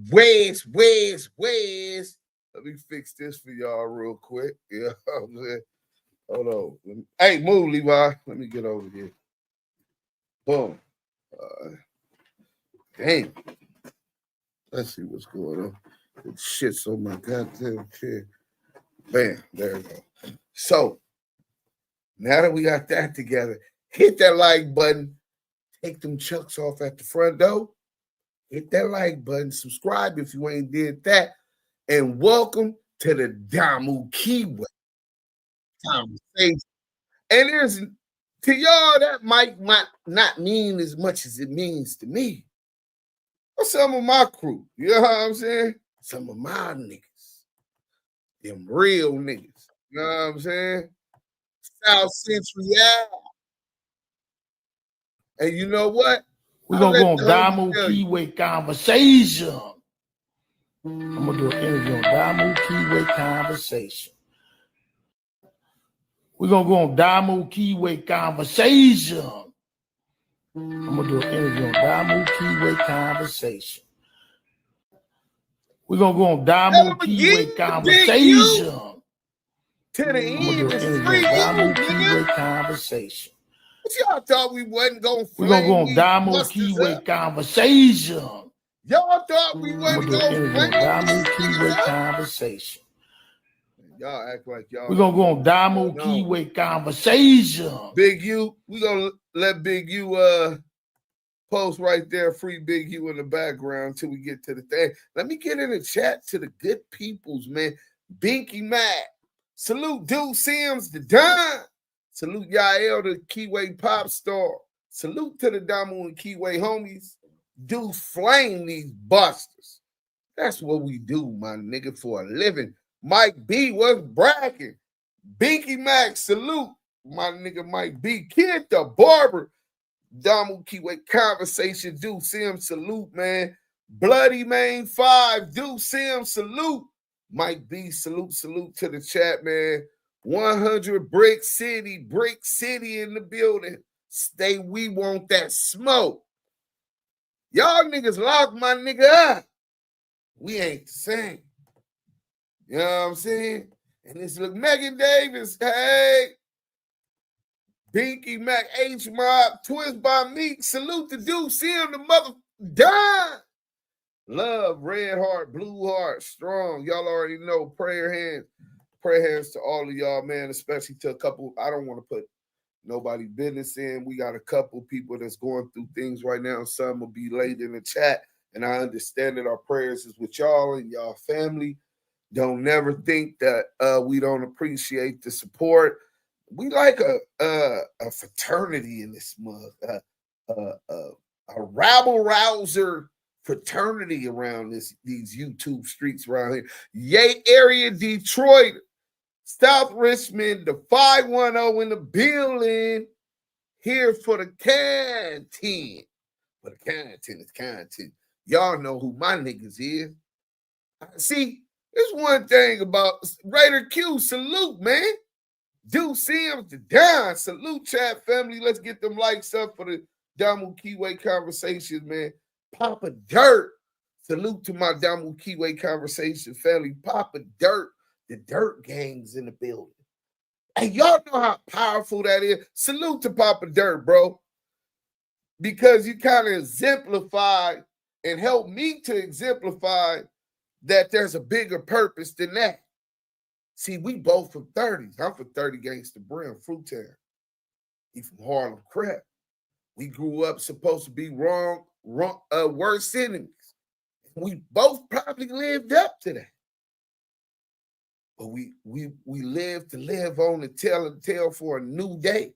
Where's? Let me fix this for y'all real quick. Yeah, I'm saying. Hold on. Hey, move, Levi. Let me get over here. Boom. Dang. Let's see what's going on. It shit's on my goddamn chair. Bam. There we go. So, now that we got that together, hit that like button. Take them chucks off at the front door. Hit that like button. Subscribe if you ain't did that. And welcome to the Damu Keyway conversation. And there's, to y'all, that might not mean as much as it means to me. Or some of my crew. You know what I'm saying? Some of my niggas. Them real niggas. You know what I'm saying? South Central, yeah. And you know what? We're going to go on Damu Keyway conversation. I'm going to do an interview on Damu Keyway conversation. We're going to go on Damu Keyway conversation. I'm going to do an interview on Damu Keyway conversation. We're going to go on Damu Keyway conversation. To the end, I'm going to do an interview on Damu Keyway conversation. What y'all thought we wasn't going to We're going to go on Damu Keyway conversation. Y'all thought we wasn't going to flame Damu Keyway conversation. Y'all act like y'all. We're going to go on Damu Keyway conversation. Big U, we're going to let Big U post right there, free Big U in the background until we get to the thing. Let me get in the chat to the good peoples, man. Binky Mac. Salute Dude Sims, the Don. Salute Yael, the Keyway pop star. Salute to the Damu and Keyway homies. Do flame these busters. That's what we do, my nigga, for a living. Mike B was bragging. Binky Mac, salute. My nigga Mike B. Kid the Barber. Damu Keyway conversation. Do Sims, salute, man. Bloody Main 5. Do Sims, salute. Mike B, salute to the chat, man. 100 Brick City in the building. Stay, we want that smoke. Y'all niggas lock my nigga up. We ain't the same. You know what I'm saying? And this look Megan Davis, hey. Binky Mac, H Mob, Twist by Meek. Salute to Dude, see him the mother die. Love, red heart, blue heart, strong. Y'all already know. Prayer hands to all of y'all, man, especially to a couple. I don't want to put nobody business in. We got a couple people that's going through things right now. Some will be late in the chat, and I understand that our prayers is with y'all and y'all family. Don't never think that we don't appreciate the support. We like a fraternity in this month, a rabble rouser fraternity around these YouTube streets around here. Yay area, Detroit, South Richmond, the 510 in the building. Here for the canteen. For the canteen, it's canteen. Y'all know who my niggas is. See, there's one thing about Raider Q. Salute, man. Do Sims the down. Salute, chat family. Let's get them likes up for the Damu Keyway conversations, man. Papa Dirt. Salute to my Damu Keyway conversation family. Papa Dirt. The Dirt Gang's in the building. Hey, y'all know how powerful that is. Salute to Papa Dirt, bro. Because you kind of exemplify and help me to exemplify that there's a bigger purpose than that. See, we both from 30s. I'm from 30 Gangsta Brim, Fruitown. He from Harlem Crap. We grew up supposed to be worst enemies. We both probably lived up to that. But we live to live on and tell for a new day.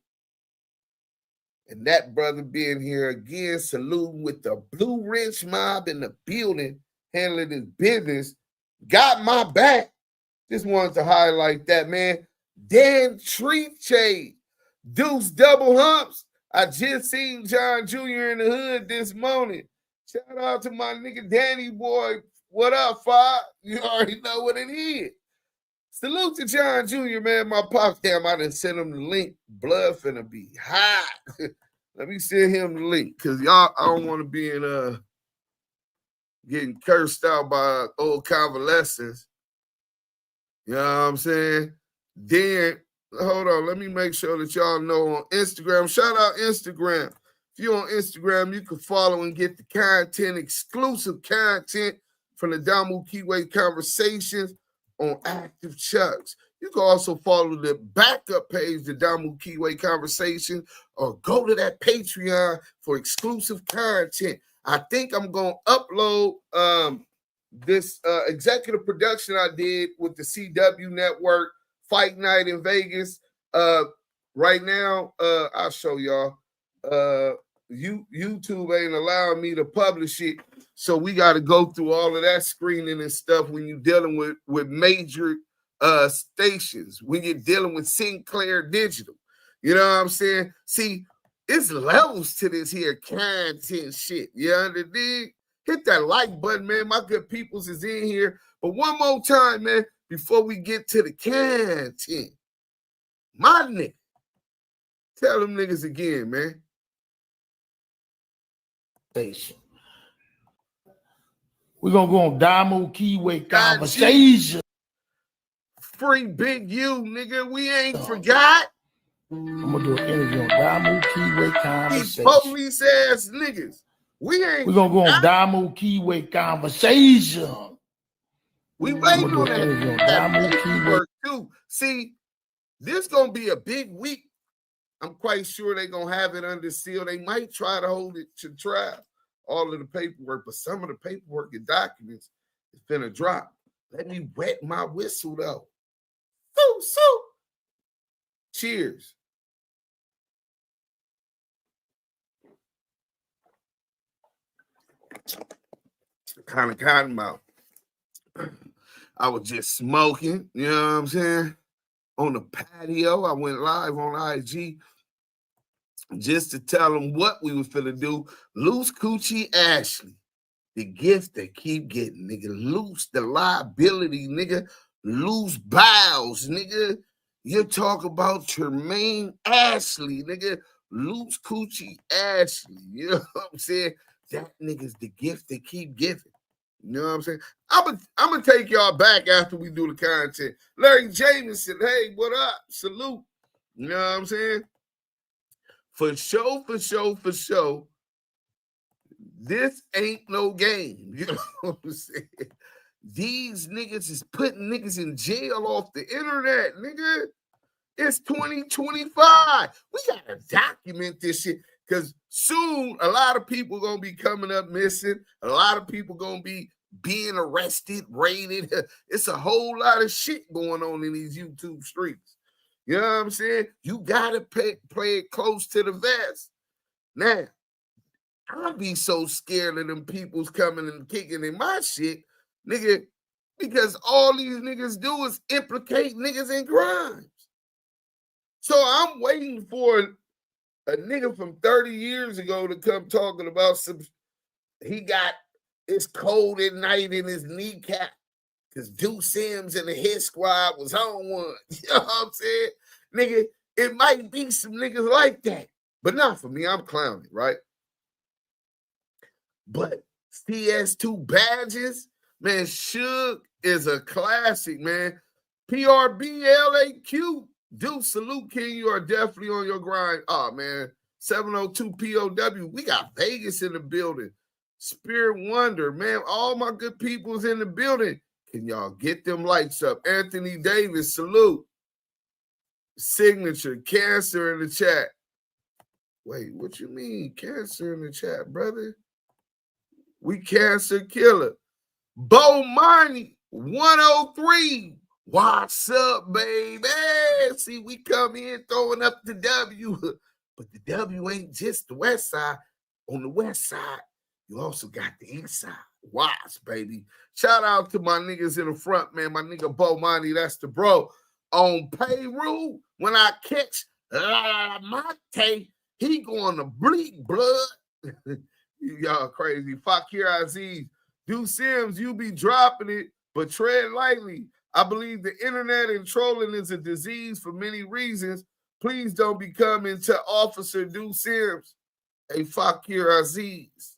And that brother being here again, saluting with the Blue Ridge mob in the building, handling his business, got my back. Just wanted to highlight that, man. Dan Treat Shade, Deuce Double Humps. I just seen John Jr. in the hood this morning. Shout out to my nigga Danny boy. What up, Five? You already know what it is. Salute to John Jr., man. My pops, damn, I done sent him the link. Blood finna be hot. Let me send him the link, because y'all, I don't want to be in getting cursed out by old convalescents. You know what I'm saying? Then, hold on, let me make sure that y'all know on Instagram. Shout out Instagram. If you're on Instagram, you can follow and get the content, exclusive content from the Damu Keyway Conversations on Active Chucks. You can also follow the backup page, the Damu Keyway Conversation, or go to that Patreon for exclusive content. I think I'm going to upload this executive production I did with the CW Network, Fight Night in Vegas. Right now, I'll show y'all. YouTube ain't allowing me to publish it, so we got to go through all of that screening and stuff when you're dealing with major stations, when you're dealing with Sinclair Digital. You know what I'm saying? See, it's levels to this here content shit. You understand? Hit that like button, man. My good peoples is in here. But one more time, man, before we get to the content, my nigga, tell them niggas again, man. We're going to go on Damu Keyway Conversation. Free Big U, nigga. We ain't forgot. I'm going to do an interview on Damu Keyway Conversation. These police ass niggas. We're going to go on Damu Keyway Conversation. We waiting on that work too. See, this going to be a big week. I'm quite sure they're going to have it under seal. They might try to hold it to trial, all of the paperwork, but some of the paperwork and documents is finna drop. Let me wet my whistle, though. So. Cheers. Kind of cotton mouth. I was just smoking, you know what I'm saying? On the patio. I went live on IG just to tell them what we was finna do. Loose Coochie Ashley, the gift they keep getting, nigga. Loose the liability, nigga. Loose bowels, nigga. You talk about Tremaine Ashley, nigga. Loose Coochie Ashley. You know what I'm saying? That nigga's the gift they keep giving. You know what I'm saying? I'm gonna take y'all back after we do the content. Larry Jameson, hey, what up? Salute. You know what I'm saying? For sure. This ain't no game. You know what I'm saying? These niggas is putting niggas in jail off the internet, nigga. It's 2025. We gotta document this shit because soon a lot of people gonna be coming up missing. A lot of people gonna be being arrested, raided. It's a whole lot of shit going on in these YouTube streets. You know what I'm saying? You gotta play it close to the vest. Now, I'll be so scared of them people's coming and kicking in my shit, nigga, because all these niggas do is implicate niggas in crimes. So I'm waiting for a nigga from 30 years ago to come talking about he got it's cold at night in his kneecap because Deuce Sims and the hit squad was on one. You know what I'm saying? Nigga, it might be some niggas like that, but not for me. I'm clowning, right? But CS2 badges, man, Suge is a classic, man. PRBLAQ. Dude, salute, King. You are definitely on your grind. Oh, man. 702 POW. We got Vegas in the building. Spirit Wonder, man. All my good people's in the building. Can y'all get them lights up? Anthony Davis, salute. Signature, Cancer in the chat. Wait, what you mean? Cancer in the chat, brother? We Cancer Killer. Bo Money, 103. What's up, baby? See, we come in throwing up the W, but the W ain't just the west side. On the west side, you also got the east side. Watch, baby. Shout out to my niggas in the front, man. My nigga Bo Money, that's the bro. On Peru, when I catch La Mate, he going to bleed blood. Y'all crazy. Fakir Aziz. Do Sims, you be dropping it, but tread lightly. I believe the internet and trolling is a disease for many reasons. Please don't become into Officer Do Sims. Hey, Fakir Aziz.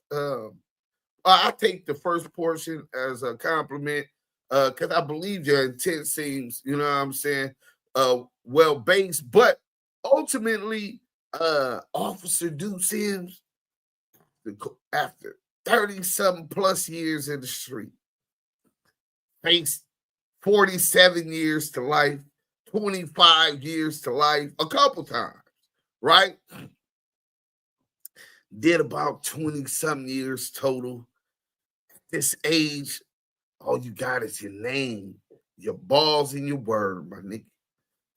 I take the first portion as a compliment because I believe your intent seems, you know what I'm saying, well based. But ultimately, Officer Duke Sims, after 30-something plus years in the street, faced 47 years to life, 25 years to life, a couple times, right? Did about 20-something years total. At this age, all you got is your name, your balls, and your word, my nigga.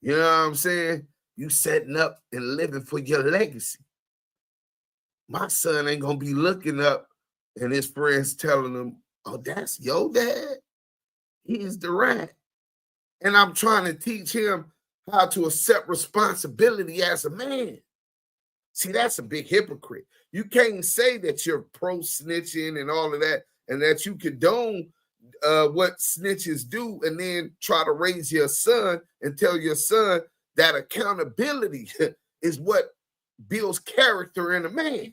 You know what I'm saying? You setting up and living for your legacy. My son ain't gonna be looking up and his friends telling him, oh, that's your dad? He's the rat. And I'm trying to teach him how to accept responsibility as a man. See, that's a big hypocrite. You can't say that you're pro-snitching and all of that and that you condone what snitches do and then try to raise your son and tell your son that accountability is what builds character in a man.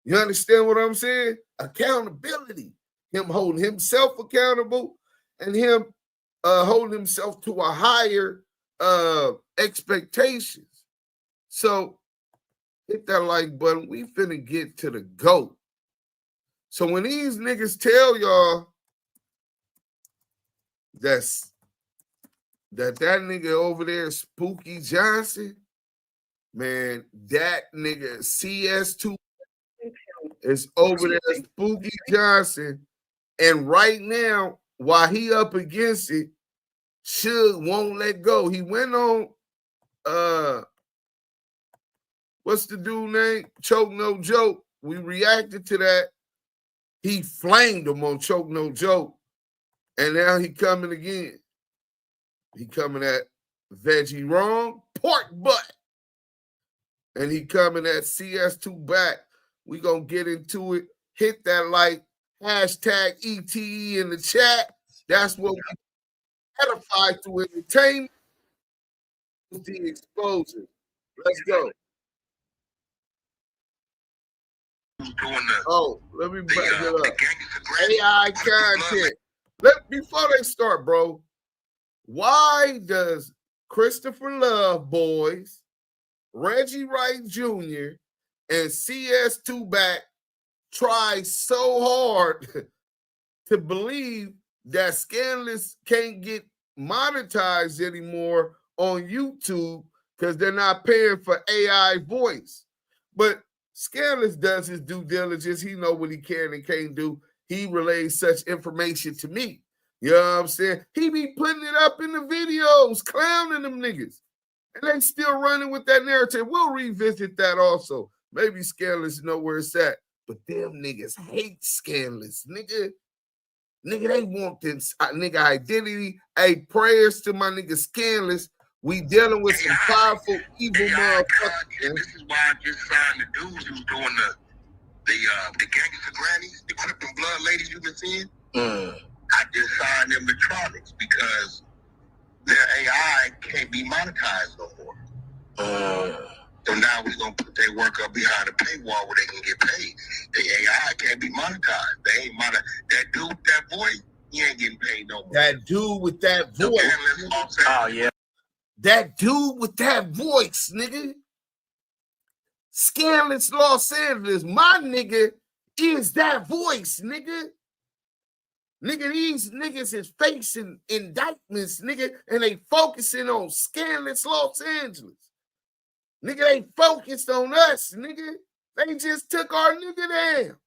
You understand what I'm saying? Accountability. Him holding himself accountable and him holding himself to a higher expectations. So hit that like button. We finna get to the GOAT. So when these niggas tell y'all that nigga over there, Spooky Johnson, man, that nigga CS2 is over there, Spooky Johnson. And right now, while he up against it, Suge won't let go. He went on, what's the dude name? Choke No Joke. We reacted to that. He flamed him on Choke No Joke. And now he coming again. He coming at Veggie Wrong, Pork Butt. And he coming at CS2 back. We gonna get into it. Hit that like, hashtag ETE in the chat. That's what we edify through entertainment. The exposure. Let's go. Oh, let me back it up. AI content. Before they start, bro, why does Christopher Love Boys, Reggie Wright Jr., and CS2 back try so hard to believe that Scandalous can't get monetized anymore on YouTube because they're not paying for AI voice? But Scandalous does his due diligence. He know what he can and can't do. He relays such information to me. You know what I'm saying? He be putting it up in the videos, clowning them niggas. And they still running with that narrative. We'll revisit that also. Maybe Scandalous know where it's at. But them niggas hate Scandalous, nigga. Nigga, they want this nigga identity. Hey, prayers to my nigga Scandalous. We dealing with some powerful, evil motherfuckers. This is why I just signed the dudes who's doing the gangster grannies, the Crip and Blood ladies you've been seeing. I just signed them electronics because their AI can't be monetized no more. So now we're gonna put their work up behind a paywall where they can get paid. The AI can't be monetized. They ain't that dude with that voice, he ain't getting paid no more. That dude with that voice. Oh yeah. That dude with that voice, nigga. Scandalous Los Angeles, my nigga, is that voice, nigga. Nigga, these niggas is facing indictments, nigga, and they focusing on Scandalous Los Angeles. Nigga, they focused on us, nigga. They just took our nigga down.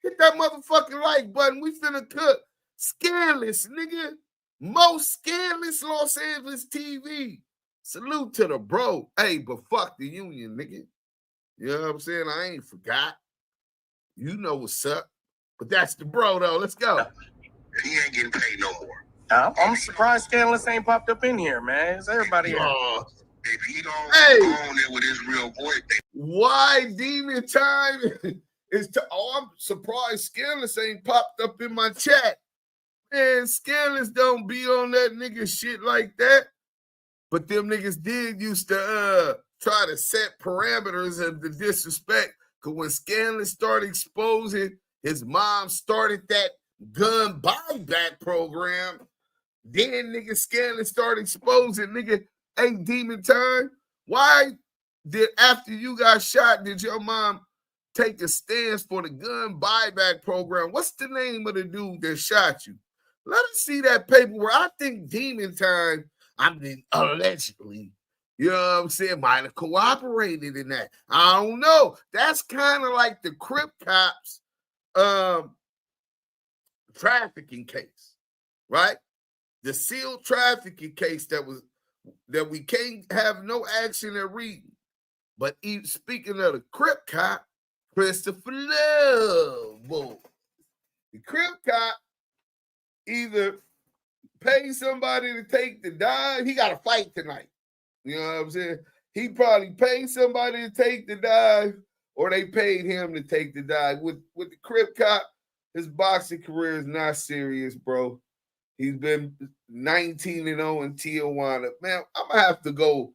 Hit that motherfucking like button. We finna cook. Scandalous, nigga. Most Scandalous Los Angeles TV. Salute to the bro. Hey, but fuck the union, nigga. You know what I'm saying? I ain't forgot. You know what's up. But that's the bro, though. Let's go. He ain't getting paid no more. I'm surprised Scandalous ain't popped up in here, man. Is everybody here? If he don't go on there with his real voice, why demon time is to? Oh, I'm surprised Scandalous ain't popped up in my chat. Man, Scandalous don't be on that nigga shit like that. But them niggas did used to try to set parameters of the disrespect. Cause when Scandalous started exposing His mom started that gun buyback program. Then nigga Scandalous started exposing nigga, hey, Demon Time, why did after you got shot, did your mom take a stance for the gun buyback program? What's the name of the dude that shot you? Let us see that paperwork. I think Demon Time, I mean, allegedly, you know what I'm saying, might have cooperated in that. I don't know. That's kind of like the Crip Cops trafficking case, right? The sealed trafficking case that we can't have no action at reading. But speaking of the Crip Cop, Christopher Love, boy. The Crip Cop either pay somebody to take the dive. He got a fight tonight. You know what I'm saying? He probably paid somebody to take the dive, or they paid him to take the dive. With the Crip Cop, his boxing career is not serious, bro. He's been 19-0 in Tijuana. Man, I'm going to have to go.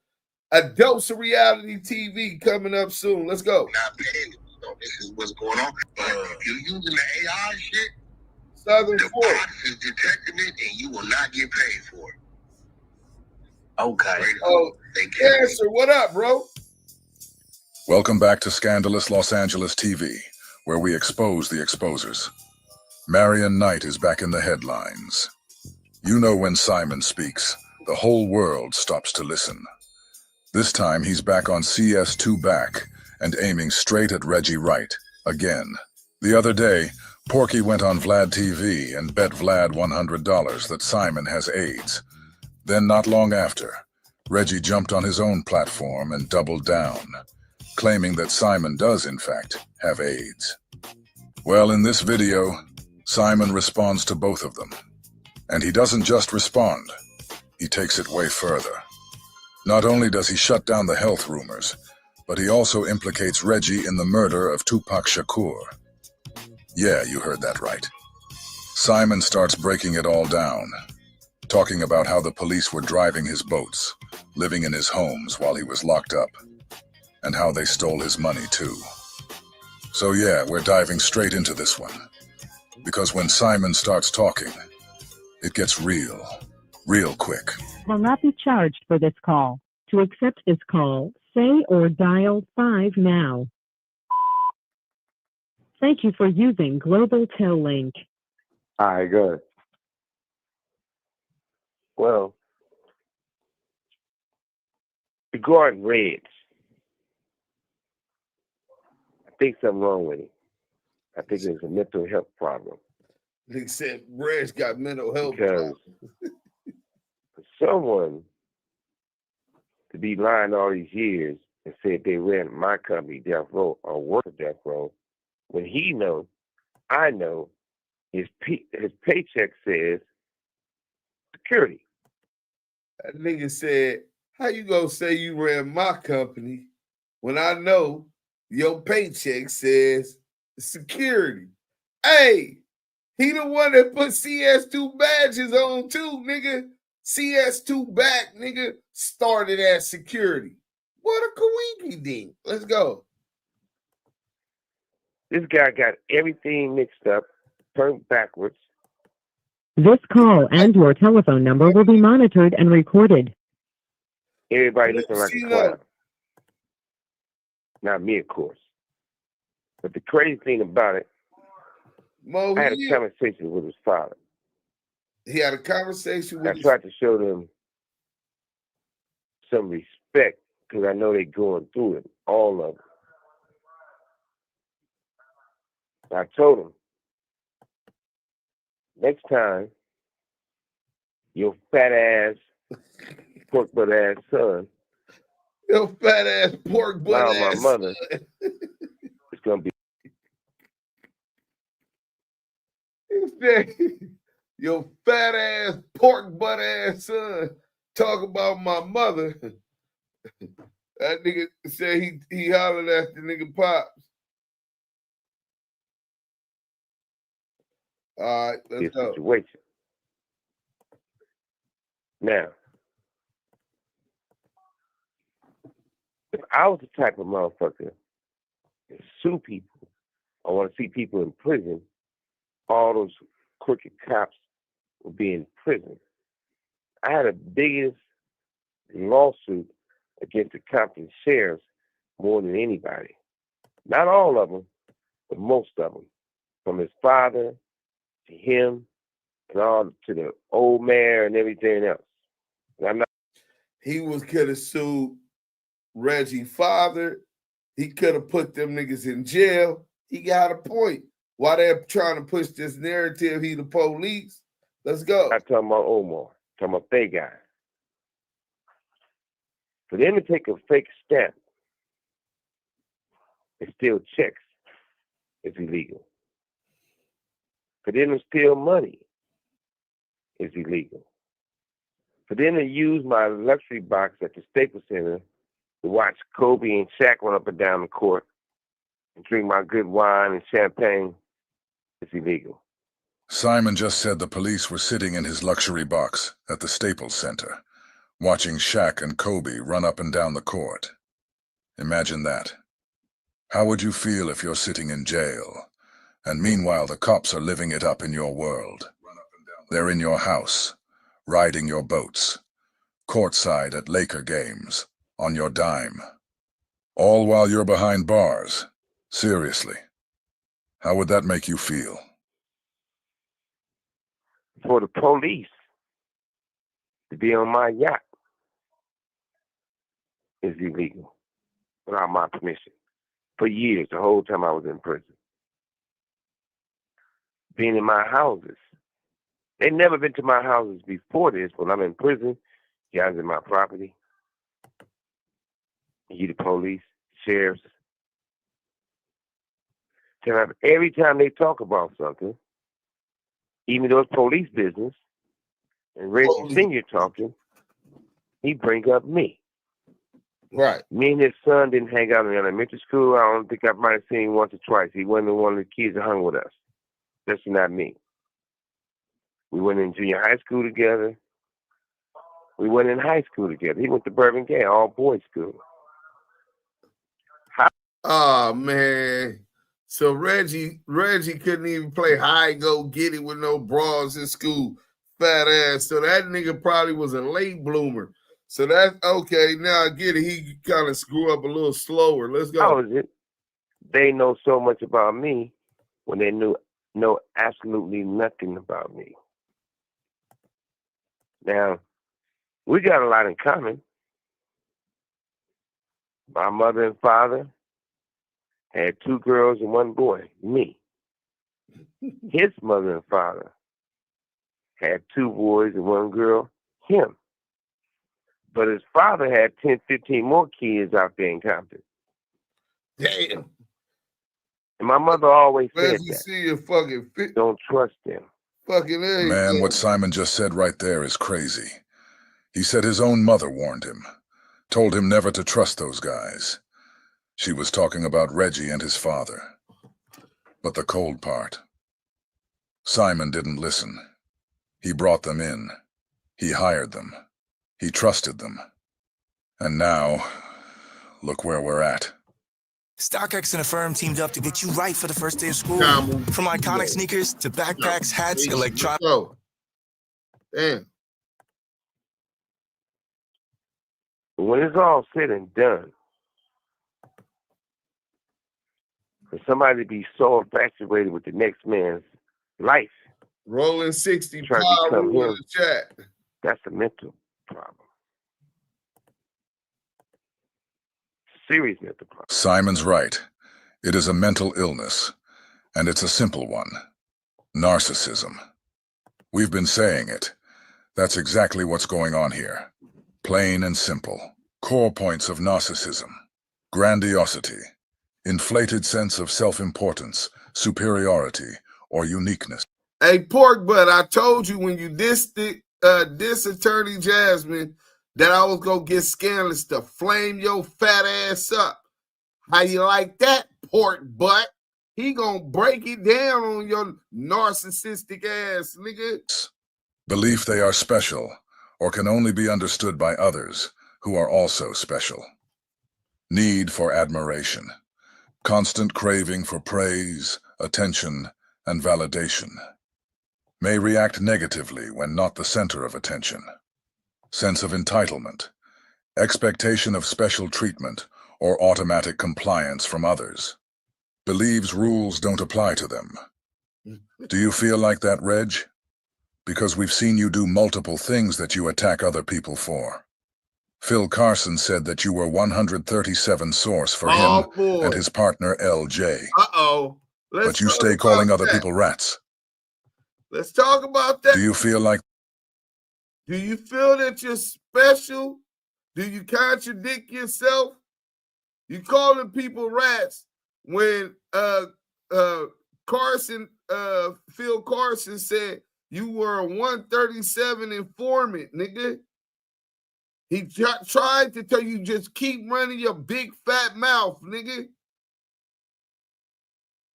A dose of reality TV coming up soon. Let's go. Not paying, this is what's going on. But if you're using the AI shit, Southern the Force box is detecting it, and you will not get paid for it. Okay. Oh, Cancer, what up, bro? Welcome back to Scandalous Los Angeles TV, where we expose the exposers. Marion Knight is back in the headlines. You know when Simon speaks, the whole world stops to listen. This time he's back on CS2 back and aiming straight at Reggie Wright again. The other day, Porky went on Vlad TV and bet Vlad $100 that Simon has AIDS. Then not long after, Reggie jumped on his own platform and doubled down, claiming that Simon does in fact have AIDS. Well, in this video, Simon responds to both of them. And he doesn't just respond, he takes it way further. Not only does he shut down the health rumors, but he also implicates Reggie in the murder of Tupac Shakur. Yeah, you heard that right. Simon starts breaking it all down, talking about how the police were driving his boats, living in his homes while he was locked up, and how they stole his money too. So yeah, we're diving straight into this one. Because when Simon starts talking, it gets real quick. Will not be charged for this call. To accept this call, say or dial 5 now. Thank you for using Global Tel Link. All right, good. Well, regarding Reds, I think something wrong with him. I think there's a mental health problem. They said Red's got mental health because for someone to be lying all these years and said they ran my company, Death Row, or work at Death Row, when he knows, I know, his paycheck says security. That nigga said, how you gonna say you ran my company when I know your paycheck says security? Hey, he the one that put CS2 badges on too, nigga. CS2 back, nigga, started as security. What a coinky dink. Let's go. This guy got everything mixed up, turned backwards. This call and your telephone number will be monitored and recorded. Everybody looking like a clown. Not me, of course. But the crazy thing about it, Mo, I had a conversation with his father. He had a conversation with I tried to show them some respect because I know they're going through it, all of them. I told him, next time, your fat ass, pork butt ass son, your fat ass pork butt ass my mother, it's gonna be. Your fat ass pork butt ass son talk about my mother. That nigga said he hollered at the nigga Pops. All right, let's go. Situation. Now, if I was the type of motherfucker that sue people I want to see people in prison. All those crooked cops will be in prison. I had the biggest lawsuit against the Compton sheriffs more than anybody. Not all of them, but most of them. From his father to him and all to the old mayor and everything else. And I'm not. He could have sued Reggie's father. He could have put them niggas in jail. He got a point. Why they're trying to push this narrative, he the police. Let's go. I'm talking about Omar. I'm talking about they guy. For them to take a fake stamp and steal checks is illegal. For them to steal money is illegal. For them to use my luxury box at the Staples Center to watch Kobe and Shaq run up and down the court and drink my good wine and champagne is illegal. Simon just said the police were sitting in his luxury box at the Staples Center, watching Shaq and Kobe run up and down the court. Imagine that. How would you feel if you're sitting in jail, and meanwhile the cops are living it up in your world? They're in your house, riding your boats, courtside at Laker games, on your dime. All while you're behind bars. Seriously. How would that make you feel? For the police to be on my yacht is illegal without my permission. For years, the whole time I was in prison. Being in my houses. They never been to my houses before this. When I'm in prison, you guys in my property. You the police, sheriffs. Every time they talk about something, even though it's police business, and Reggie Sr. talking, he bring up me. Right. Me and his son didn't hang out in elementary school. I don't think I might have seen him once or twice. He wasn't one of the kids that hung with us. That's not me. We went in junior high school together. We went in high school together. He went to Bourbon Gay, all boys school. Oh man. So Reggie couldn't even play hide go get it with no bras in school. Fat ass. So that nigga probably was a late bloomer. So that's okay. Now I get it. He kind of grew up a little slower. Let's go. How is it? They know so much about me when they know absolutely nothing about me. Now, we got a lot in common. My mother and father had 2 girls and 1 boy, me. His mother and father had 2 boys and 1 girl, him. But his father had 10, 15 more kids out there in Compton. Damn. And my mother always said you that. see your fucking fit. Don't trust them. Fucking everything. Man, what Simon just said right there is crazy. He said his own mother warned him, told him never to trust those guys. She was talking about Reggie and his father. But the cold part. Simon didn't listen. He brought them in. He hired them. He trusted them. And now, look where we're at. StockX and Affirm teamed up to get you right for the first day of school. From iconic sneakers to backpacks, hats, electronics. Damn. When it's all said and done, for somebody to be so infatuated with the next man's life, rolling 60, trying to become him, in the chat. That's a mental problem. Serious mental problem. Simon's right. It is a mental illness, and it's a simple one. Narcissism. We've been saying it. That's exactly what's going on here. Plain and simple. Core points of narcissism. Grandiosity. Inflated sense of self-importance, superiority, or uniqueness. Hey, Pork Butt, I told you when you diss Attorney Jasmine that I was going to get Scandalous to flame your fat ass up. How you like that, Pork Butt? He going to break it down on your narcissistic ass, nigga. Belief they are special, or can only be understood by others who are also special. Need for admiration. Constant craving for praise, attention, and validation. May react negatively when not the center of attention. Sense of entitlement. Expectation of special treatment or automatic compliance from others. Believes rules don't apply to them. Do you feel like that, Reg? Because we've seen you do multiple things that you attack other people for. Phil Carson said that you were 137 source for him and his partner LJ. But you stay calling other people rats. Let's talk about that. Do you feel like... Do you feel that you're special? Do you contradict yourself? You calling people rats when Phil Carson said you were a 137 informant, nigga. He tried to tell you just keep running your big fat mouth, nigga.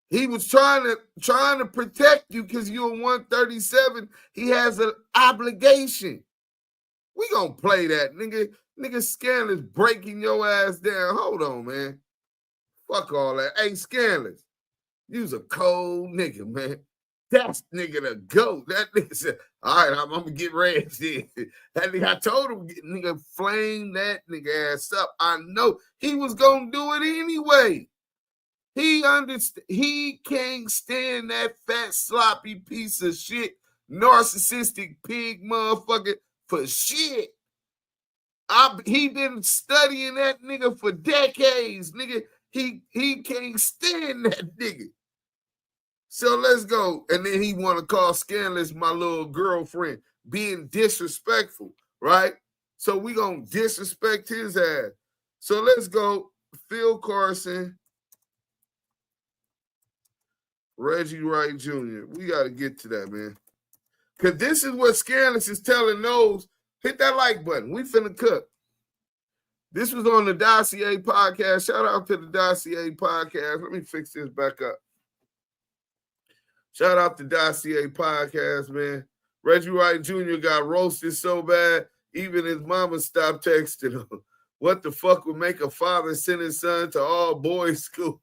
He was trying to protect you because you're 137. He has an obligation. We gonna play that, nigga. Nigga, Scandalous breaking your ass down. Hold on, man. Fuck all that. Hey, Scandalous, you's a cold nigga, man. That's nigga the GOAT. That nigga said, all right, I'm gonna get Reg then. That nigga, I told him, nigga, flame that nigga ass up. I know he was gonna do it anyway. He can't stand that fat, sloppy piece of shit, narcissistic pig motherfucker for shit. He been studying that nigga for decades, nigga. He can't stand that nigga. So let's go. And then he want to call Scandalous my little girlfriend, being disrespectful, right? So we gonna disrespect his ass. So let's go. Phil Carson, Reggie Wright Jr. We got to get to that, man. Because this is what Scandalous is telling those. Hit that like button. We finna cook. This was on the Dossier podcast. Shout out to the Dossier podcast. Let me fix this back up. Shout out to Dossier podcast, man. Reggie Wright Jr. got roasted so bad, even his mama stopped texting him. What the fuck would make a father send his son to all boys school?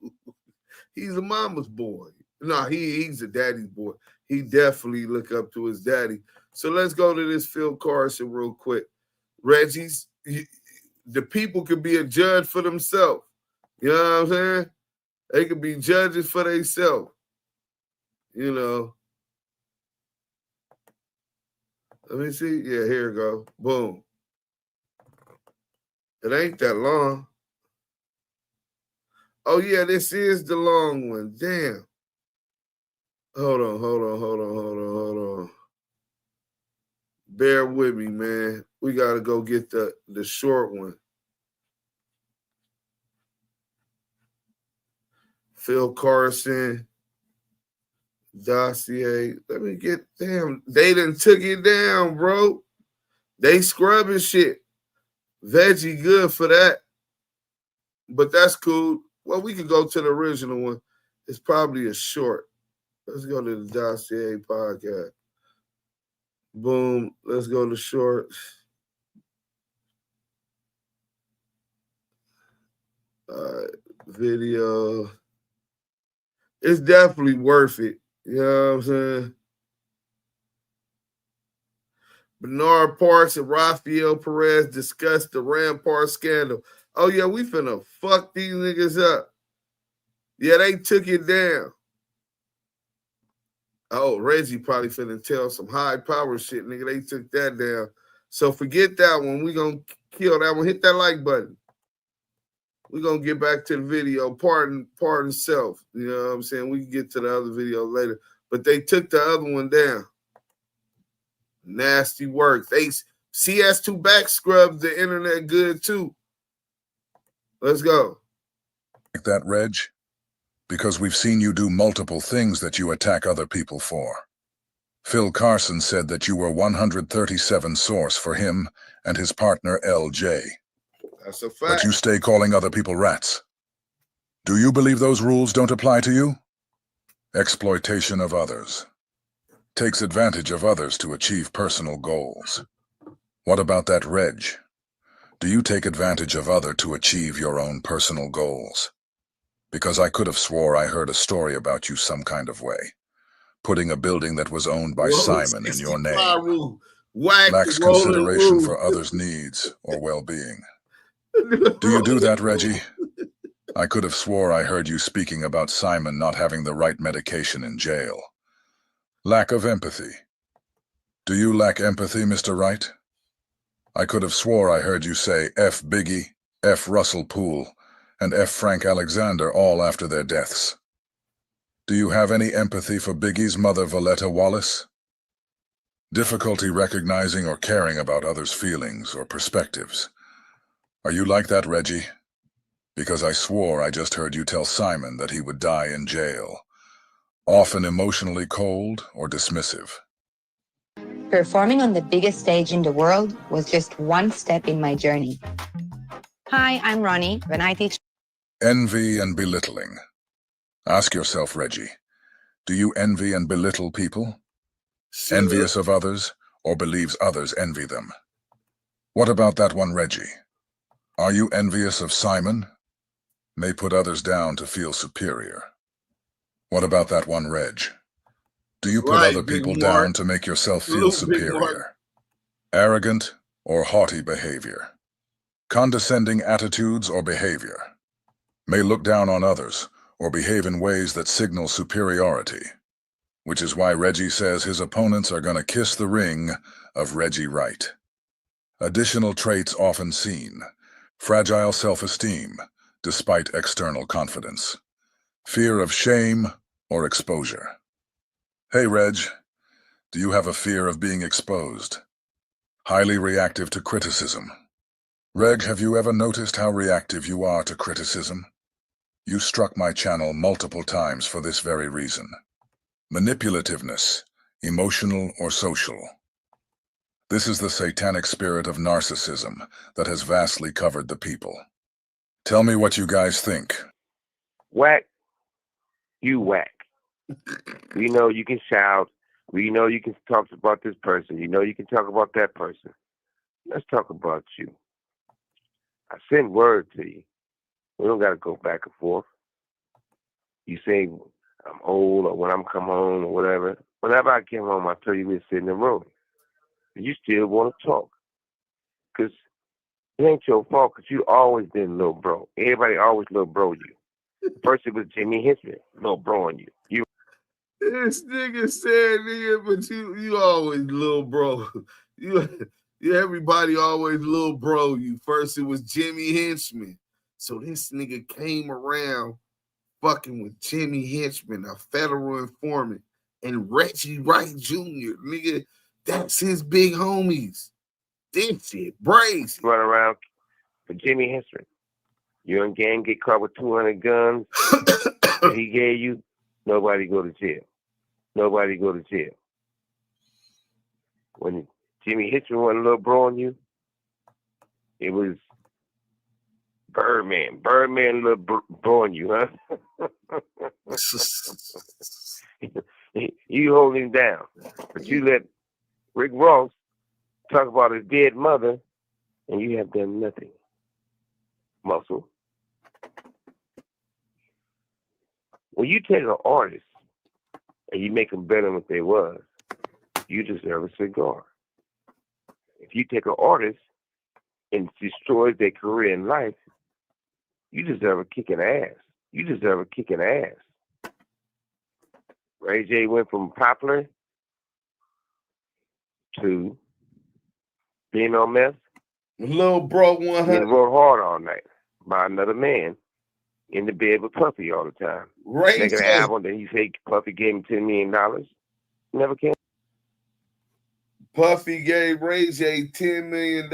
He's a mama's boy. No, he's a daddy's boy. He definitely look up to his daddy. So let's go to this Phil Carson real quick. Reggie's, the people could be a judge for themselves. You know what I'm saying? They could be judges for themselves. You know. Let me see. Yeah, here we go. Boom. It ain't that long. Oh, yeah, this is the long one. Damn. Hold on. Bear with me, man. We got to go get the short one. Phil Carson, Dossier. Let me get, damn. They done took it down, bro. They scrubbing shit. Veggie good for that. But that's cool. Well, we could go to the original one. It's probably a short. Let's go to the Dossier podcast. Boom. Let's go to shorts. Video. It's definitely worth it. You know what I'm saying? Bernard Parks and Rafael Perez discussed the Rampart scandal. Oh, yeah, we finna fuck these niggas up. Yeah, they took it down. Oh, Reggie probably finna tell some high power shit, nigga. They took that down. So forget that one. We gonna kill that one. Hit that like button. We gonna get back to the video. Pardon self. You know what I'm saying? We can get to the other video later. But they took the other one down. Nasty work. They CS2 back scrubbed the internet good too. Let's go. Like that, Reg? Because we've seen you do multiple things that you attack other people for. Phil Carson said that you were 137 source for him and his partner LJ. That's a fact. But you stay calling other people rats. Do you believe those rules don't apply to you? Exploitation of others. Takes advantage of others to achieve personal goals. What about that, Reg? Do you take advantage of other to achieve your own personal goals? Because I could have swore I heard a story about you some kind of way. Putting a building that was owned by Simon in your name. Rule. Wack Lacks consideration for others' needs or well-being. Do you do that, Reggie? I could have swore I heard you speaking about Simon not having the right medication in jail. Lack of empathy. Do you lack empathy, Mr. Wright? I could have swore I heard you say F. Biggie, F. Russell Poole, and F. Frank Alexander all after their deaths. Do you have any empathy for Biggie's mother, Valletta Wallace? Difficulty recognizing or caring about others' feelings or perspectives. Are you like that, Reggie? Because I swore I just heard you tell Simon that he would die in jail. Often emotionally cold or dismissive. Performing on the biggest stage in the world was just one step in my journey. Hi, I'm Ronnie. When I teach Envy and belittling. Ask yourself, Reggie, do you envy and belittle people? Envious of others, or believes others envy them? What about that one, Reggie? Are you envious of Simon? May put others down to feel superior. What about that one, Reg? Do you put other people down to make yourself feel superior? Arrogant or haughty behavior? Condescending attitudes or behavior? May look down on others or behave in ways that signal superiority, which is why Reggie says his opponents are going to kiss the ring of Reggie Wright. Additional traits often seen: fragile self-esteem, despite external confidence, fear of shame or exposure. Hey, Reg, do you have a fear of being exposed? Highly reactive to criticism. Reg, have you ever noticed how reactive you are to criticism? You struck my channel multiple times for this very reason. Manipulativeness, emotional or social. This is the satanic spirit of narcissism that has vastly covered the people. Tell me what you guys think. Wack, you whack. We know you can shout. We know you can talk about this person. You know you can talk about that person. Let's talk about you. I send word to you. We don't got to go back and forth. You say I'm old or when I'm come home or whatever. Whenever I came home, I tell you we'd sit in the room. You still want to talk. Because it ain't your fault because you always been little bro. Everybody always little bro you. First it was Jimmy History, little bro on you. This nigga said, nigga, but you always little bro. You everybody always little bro you. First it was Jimmy Henchman. So this nigga came around fucking with Jimmy Henchman, a federal informant, and Reggie Wright Jr. Nigga, that's his big homies. This shit crazy. Run around for Jimmy Henchman. You and gang get caught with 200 guns that he gave you, nobody go to jail. Nobody go to jail. When Jimmy Henchman wasn't a little bro on you, it was Birdman. Birdman little bro on you, huh? You hold him down. But you let Rick Ross talk about his dead mother, and you have done nothing. Muscle. When you take an artist and you make them better than what they was, you deserve a cigar. If you take an artist and destroys their career in life, you deserve a kick in the ass. You deserve a kick in the ass. Ray J went from popular to being on meth. Little bro 100. And wrote hard all night by another man in the bed with Puffy all the time. Making an album that he said Puffy gave him $10 million. Never came. Puffy gave Ray J $10 million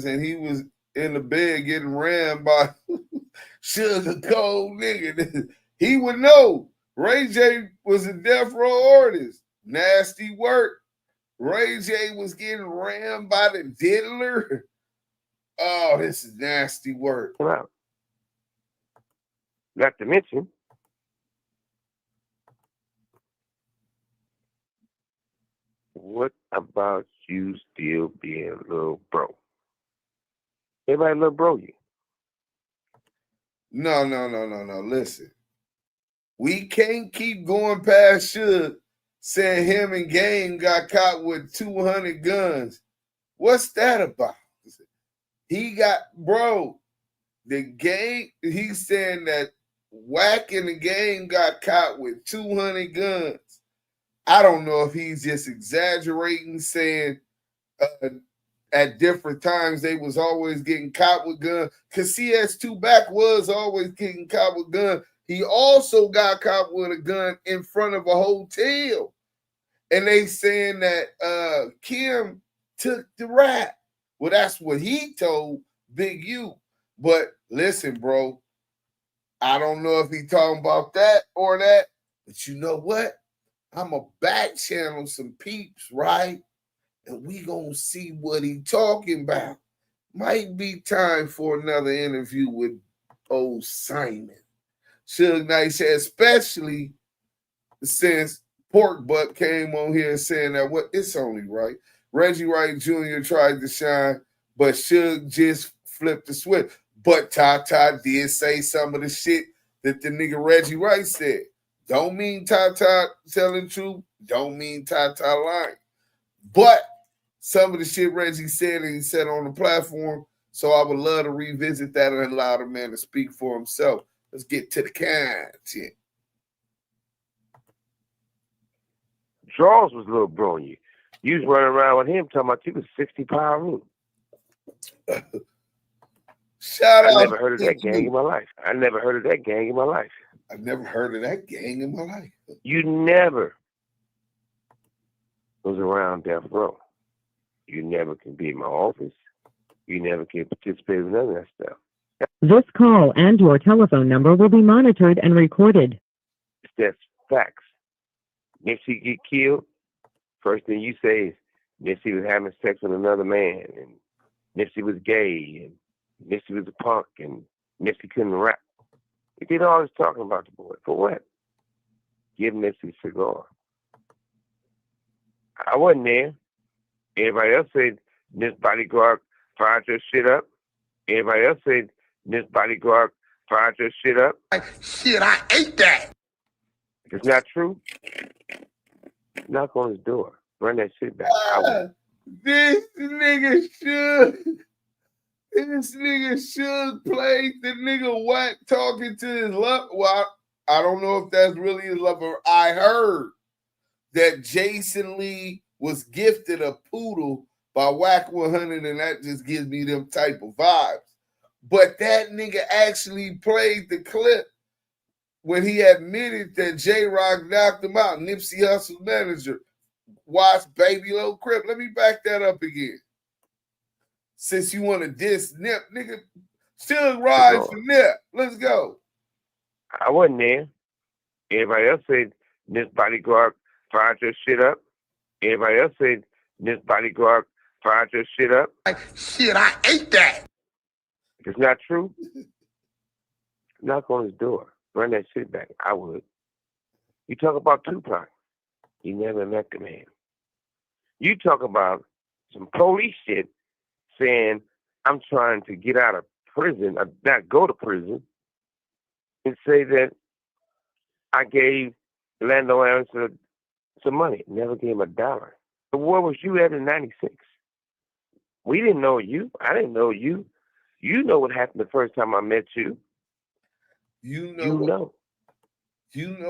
and he was in the bed getting rammed by Sugar Cold nigga. He would know. Ray J was a death row artist. Nasty work. Ray J was getting rammed by the diddler. Oh, this is nasty work. Wow. Not to mention, what about you still being a little bro? Everybody little bro you. No. Listen. We can't keep going past Suge saying him and Game got caught with 200 guns. What's that about? He got, bro, the Game, he's saying that Wack and the Game got caught with 200 guns. I don't know if he's just exaggerating, saying at different times they was always getting caught with guns. Because CS2 was always getting caught with guns. He also got caught with a gun in front of a hotel. And they saying that Kim took the rap. Well, that's what he told Big U. But listen, bro, I don't know if he talking about that or that, but you know what? I'm a back channel some peeps, right? And we gonna see what he talking about. Might be time for another interview with old Simon. Suge Knight said, especially since Pork Butt came on here saying that what it's only right. Reggie Wright Jr. tried to shine, but Suge just flipped the switch. But Tata did say some of the shit that the nigga Reggie Wright said. Don't mean Tata telling truth. Don't mean Tata lying. But some of the shit Reggie said and he said on the platform, so I would love to revisit that and allow the man to speak for himself. Let's get to the content. Charles was a little brawny. You was running around with him talking about you was 60-pound. Shout out. I never heard of that gang in my life. I never heard of that gang in my life. I've never heard of that gang in my life. You never was around Death Row. You never can be in my office. You never can participate in none of that stuff. This call and your telephone number will be monitored and recorded. That's facts. Nipsey get killed, first thing you say is Nipsey was having sex with another man, and Nipsey was gay, and Nipsey was a punk, and Nipsey couldn't rap. They did all this talking about the boy. For what? Give Nipsey a cigar. I wasn't there. Everybody else said this bodyguard fired your shit up. Everybody else said this bodyguard fired your shit up. Shit, I ate that. If it's not true, knock on his door. Run that shit back. This nigga should play the nigga Wack talking to his love. Well, I don't know if that's really his lover. I heard that Jason Lee was gifted a poodle by Wack 100, and that just gives me them type of vibes. But that nigga actually played the clip when he admitted that J-Rock knocked him out. Nipsey Hussle's manager. Watch Baby Low Crip. Let me back that up again. Since you want to diss Nip, nigga, still ride for Nip. Let's go. I wasn't there. Everybody else said this bodyguard fired your shit up. Everybody else said this bodyguard fired your shit up. Shit, I ate that. If it's not true, knock on his door. Run that shit back. I would. You talk about Tupac. You never met the man. You talk about some police shit saying, I'm trying to get out of prison, not go to prison, and say that I gave Lando Anderson some money. Never gave him $1. But where was you at in 96? We didn't know you. I didn't know you. You know what happened the first time I met you. You know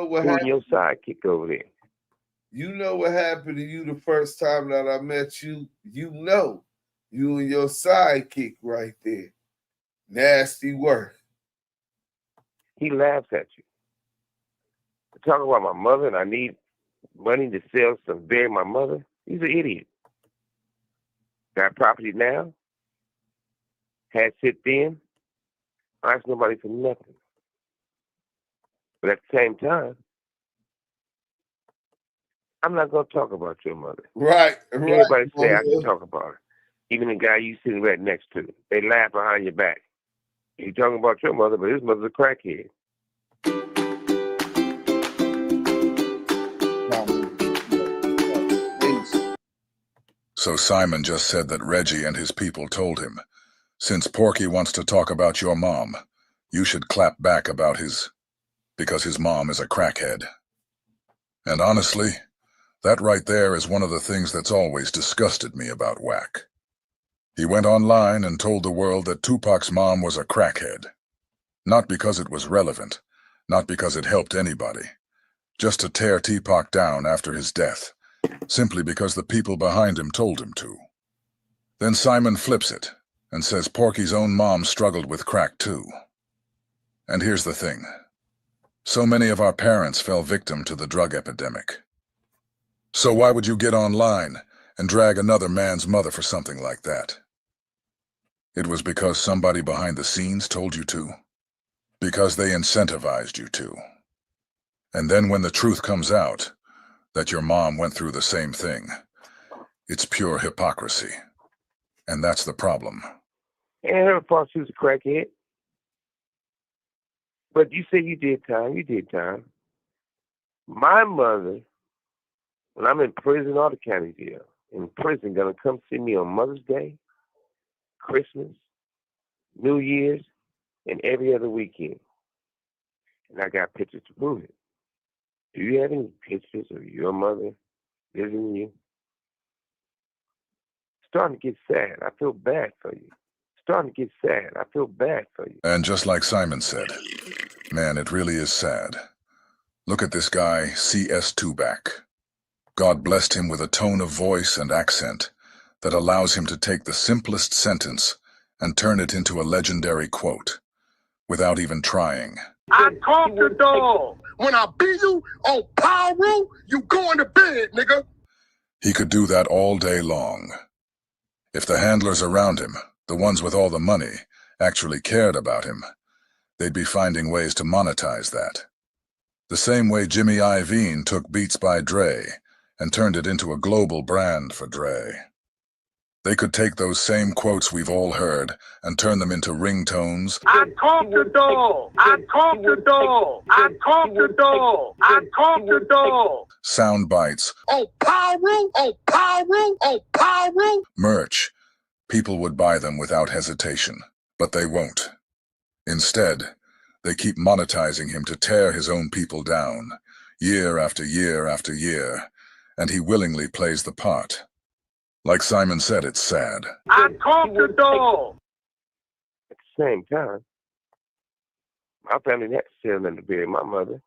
what happened. Your sidekick over there. You know what happened to you the first time that I met you. You know, you and your sidekick right there. Nasty work. He laughs at you. Talk about my mother and I need money to sell some bury my mother. He's an idiot. Got property now. Had shit then. I ask nobody for nothing. But at the same time, I'm not going to talk about your mother. Right. Everybody say I can talk about her. Even the guy you sitting right next to. They laugh behind your back. You're talking about your mother, but his mother's a crackhead. So Simon just said that Reggie and his people told him, since Porky wants to talk about your mom, you should clap back about his... because his mom is a crackhead. And honestly, that right there is one of the things that's always disgusted me about Wack. He went online and told the world that Tupac's mom was a crackhead. Not because it was relevant, not because it helped anybody, just to tear Tupac down after his death, simply because the people behind him told him to. Then Simon flips it and says Porky's own mom struggled with crack too. And here's the thing. So many of our parents fell victim to the drug epidemic. So why would you get online and drag another man's mother for something like that? It was because somebody behind the scenes told you to. Because they incentivized you to. And then when the truth comes out, that your mom went through the same thing, it's pure hypocrisy. And that's the problem. And her fault she was a crackhead. But you say you did time. My mother, when I'm in prison or the county jail, in prison, gonna come see me on Mother's Day, Christmas, New Year's, and every other weekend. And I got pictures to prove it. Do you have any pictures of your mother visiting you? Starting to get sad. I feel bad for you. Starting to get sad. I feel bad for you. And just like Simon said, man, it really is sad. Look at this guy, C.S. Tupac. God blessed him with a tone of voice and accent that allows him to take the simplest sentence and turn it into a legendary quote, without even trying. I caught the dog. When I beat you on power rule, you going to bed, nigga. He could do that all day long. If the handlers around him, the ones with all the money, actually cared about him, they'd be finding ways to monetize that. The same way Jimmy Iovine took Beats by Dre and turned it into a global brand for Dre. They could take those same quotes we've all heard and turn them into ringtones. I caught the dog. I caught the dog. I caught the dog. I caught the dog. Sound bites. Oh, power rule. Oh, power rule. Oh, power rule. Merch. People would buy them without hesitation, but they won't. Instead, they keep monetizing him to tear his own people down, year after year after year, and he willingly plays the part. Like Simon said, it's sad. I caught the dog. At the same time, my family had to sell them to bury my mother.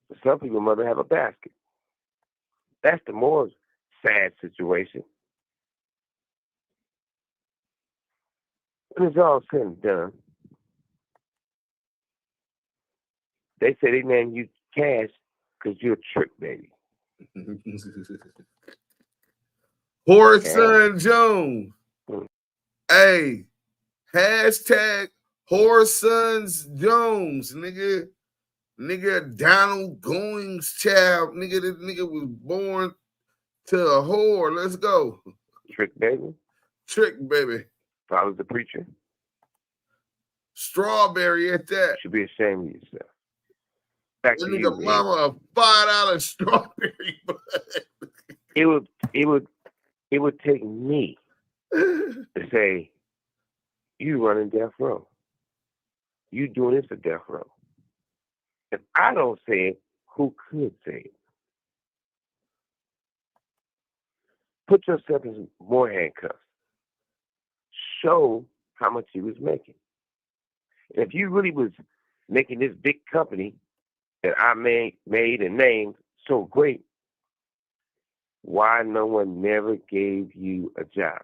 But some people's mother have a basket. That's the more sad situation. When it's all said and done, they say they name you Cash because you're a trick baby. Horson Jones. Hey, hashtag Horsons Jones, nigga. Nigga, Donald Goings child. Nigga, this nigga was born to a whore. Let's go. Trick baby. Trick baby. Follows the preacher. Strawberry at that. You should be ashamed of yourself. Back that to nigga you, mama a $5 strawberry bud. It would take me to say, you running death row. You doing this for death row. If I don't say it, who could say it? Put yourself in more handcuffs. Show how much you was making. And if you really was making this big company that I made and named so great, why no one never gave you a job?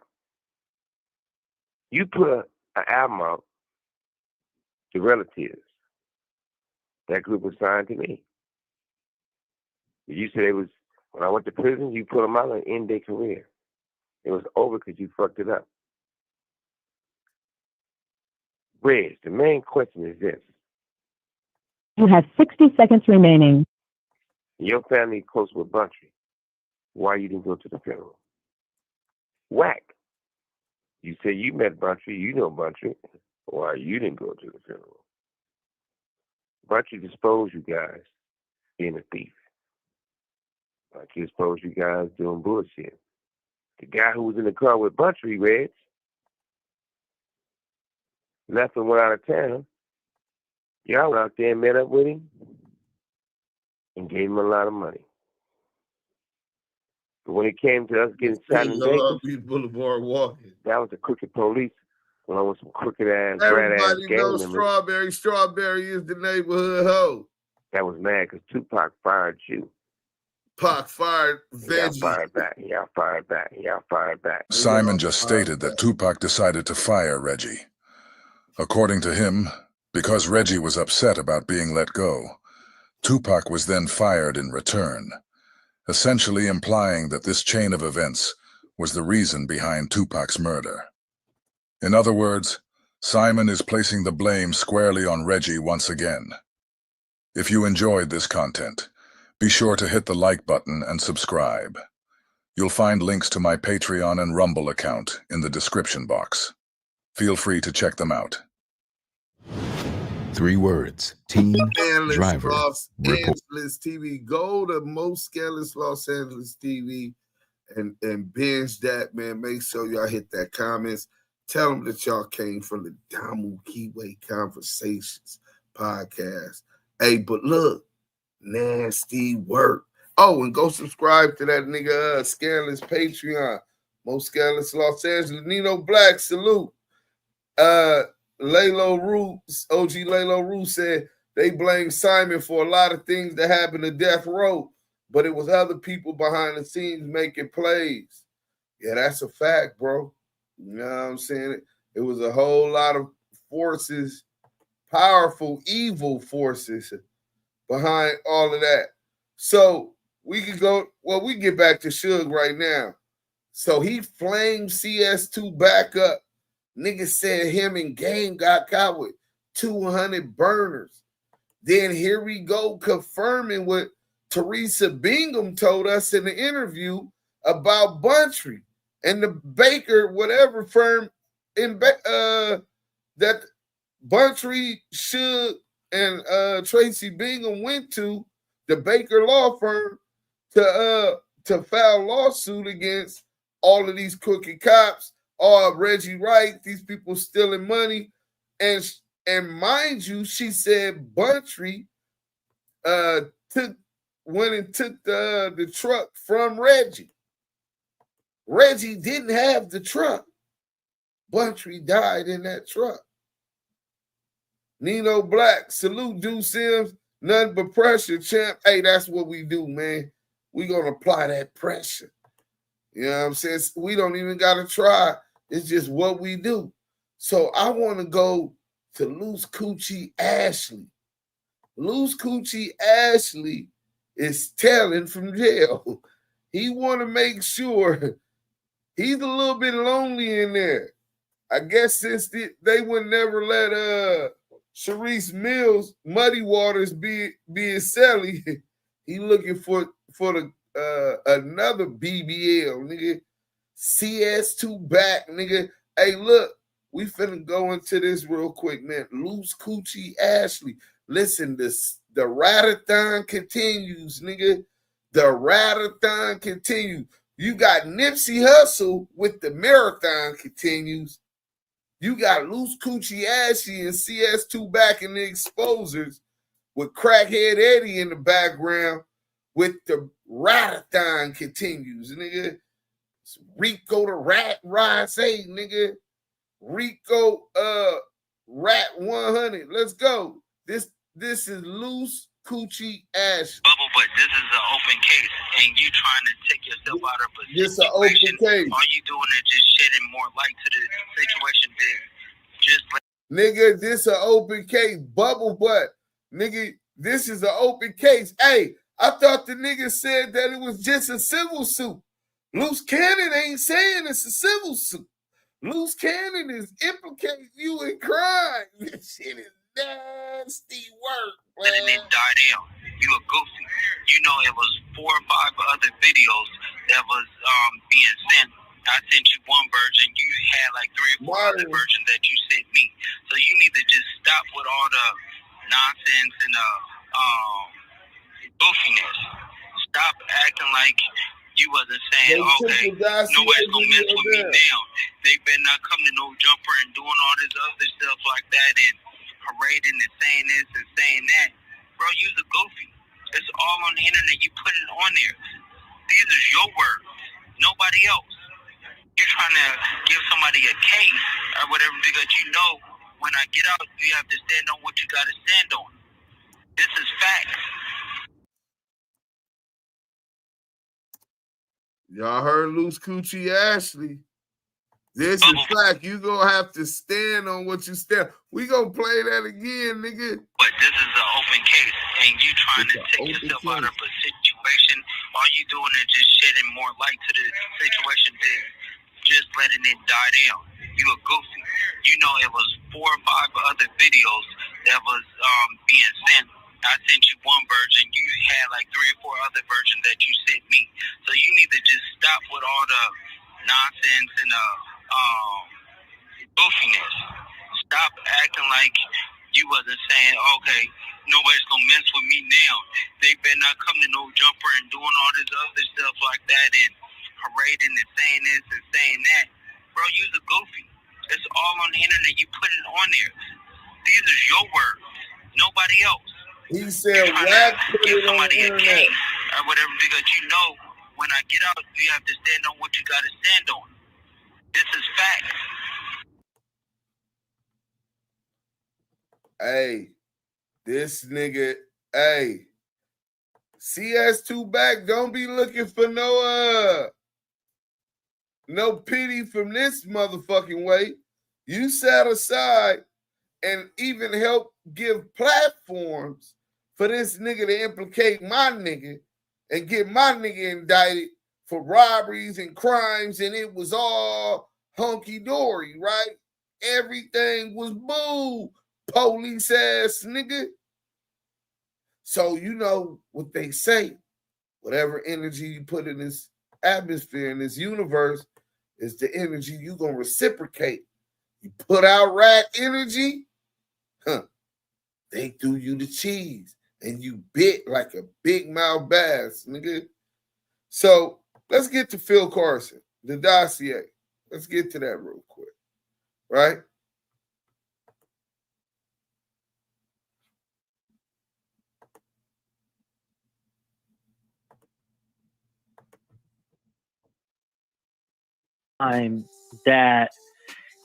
You put an album out to relatives. That group was signed to me. You said it was, when I went to prison, you put them out and end their career. It was over because you fucked it up. Reg, the main question is this. You have 60 seconds remaining. Your family close with Buntry. Why you didn't go to the funeral? Wack. You say you met Buntry, you know Buntry. Why you didn't go to the funeral? Buntry exposed you guys being a thief. Buntry exposed you guys doing bullshit. The guy who was in the car with Buntry, Reg, left and went out of town Y'all went out there and met up with him and gave him a lot of money. But when it came to us getting shot in Vegas, Boulevard walking. that was the crooked police, along with some crooked ass, rat ass Everybody gang knows members. Strawberry. Strawberry is the neighborhood hoe. That was mad because Tupac fired you. Pac fired Veggie. Y'all fired back. Y'all fired back. Y'all fired back. Simon just stated that Tupac decided to fire Reggie. According to him, because Reggie was upset about being let go, Tupac was then fired in return, essentially implying that this chain of events was the reason behind Tupac's murder. In other words, Simon is placing the blame squarely on Reggie once again. If you enjoyed this content, be sure to hit the like button and subscribe. You'll find links to my Patreon and Rumble account in the description box. Feel free to check them out. 3 words: teen driver. Los Angeles TV. Go to most Scandalous Los Angeles TV and binge that, man. Make sure y'all hit that comments. Tell them that y'all came from the Damu Keyway Conversations podcast. Hey, but look, nasty work. Oh, and go subscribe to that nigga Scandalous Patreon. Most Scandalous Los Angeles. Nino Black, salute. Lalo Roots, OG Lalo Roots said they blame Simon for a lot of things that happened to Death Row, but it was other people behind the scenes making plays. Yeah, that's a fact, bro. You know what I'm saying? It was a whole lot of forces, powerful, evil forces behind all of that. So we could go, well, we get back to Suge right now. So he flamed CS2 back up. Niggas said him and Game got caught with 200 burners. Then here we go confirming what Teresa Bingham told us in the interview about Buntry and the Baker, whatever firm in that Buntry, Suge, and Tracy Bingham went to, the Baker law firm, to file lawsuit against all of these crooked cops. Reggie Wright, these people stealing money. And mind you, she said Buntry went and took the truck from Reggie. Reggie didn't have the truck. Buntry died in that truck. Nino Black, salute Deuce Sims, nothing but pressure, champ. Hey, that's what we do, man. We gonna apply that pressure. You know what I'm saying? We don't even gotta try. It's just what we do. So I want to go to Loose Coochie Ashley. Loose Coochie Ashley is telling from jail. He want to make sure he's a little bit lonely in there. I guess since they would never let Sharice Mills Muddy Waters be his celly, he looking for the another BBL, nigga. CS2 back, nigga. Hey, look, we finna go into this real quick, man. Loose Coochie Ashley. Listen, the Ratathon continues, nigga. The Ratathon continues. You got Nipsey Hussle with the marathon continues. You got Loose Coochie Ashley and CS2 back in the exposers with Crackhead Eddie in the background with the Ratathon continues, nigga. Rico the Rat Rise 8, nigga. Rico Rat 100. Let's go. This is Loose Coochie Ash. Bubble, but this is an open case, and you trying to take yourself out of a This situation. an open case. All you doing is just shedding more light to the situation than just like. Nigga, this an open case. Bubble butt. Nigga, this is an open case. Hey, I thought the nigga said that it was just a civil suit. Loose Cannon ain't saying it's a civil suit. Loose Cannon is implicating you in crime. This shit is nasty work, man. And it died down. You a goofy. You know it was 4 or 5 other videos that was being sent. I sent you one version. You had like 3 or 4 other versions that you sent me. So you need to just stop with all the nonsense and goofiness. Stop acting like you wasn't saying, okay, nobody's gonna mess with me now. They better not come to no jumper and doing all this other stuff like that. And parading and saying this and saying that. Bro, you's a goofy. It's all on the internet. You put it on there. These are your words. Nobody else. You're trying to give somebody a case or whatever because you know when I get out, you have to stand on what you got to stand on. This is facts. Y'all heard Loose Coochie Ashley. This is fact. You gonna have to stand on what you stand. We gonna play that again, nigga. But this is an open case, and you trying to take yourself out of a situation. All you doing is just shedding more light to the situation than just letting it die down. You a goofy. You know it was 4 or 5 other videos that was being sent. I sent you one version. You had like 3 or 4 other versions that you sent me. So you need to just stop with all the nonsense and goofiness. Stop acting like you wasn't saying, okay, nobody's gonna mess with me now. They better not come to no jumper and doing all this other stuff like that and parading and saying this and saying that. Bro, you's a goofy. It's all on the internet. You put it on there. These are your words. Nobody else. He said, Wack put give it on somebody the a internet. case or whatever because you know when I get out, you have to stand on what you got to stand on. This is facts. Hey, this nigga, hey, CS2 back. Don't be looking for no pity from this motherfucking way. You sat aside and even helped give platforms for this nigga to implicate my nigga and get my nigga indicted for robberies and crimes, and it was all hunky-dory, right? Everything was boo, police ass nigga. So you know what they say. Whatever energy you put in this atmosphere, in this universe, is the energy you gonna reciprocate. You put out rat energy, they threw you the cheese and you bit like a big mouth bass, nigga. So let's get to Phil Carson, the dossier. Let's get to that real quick, right? Time that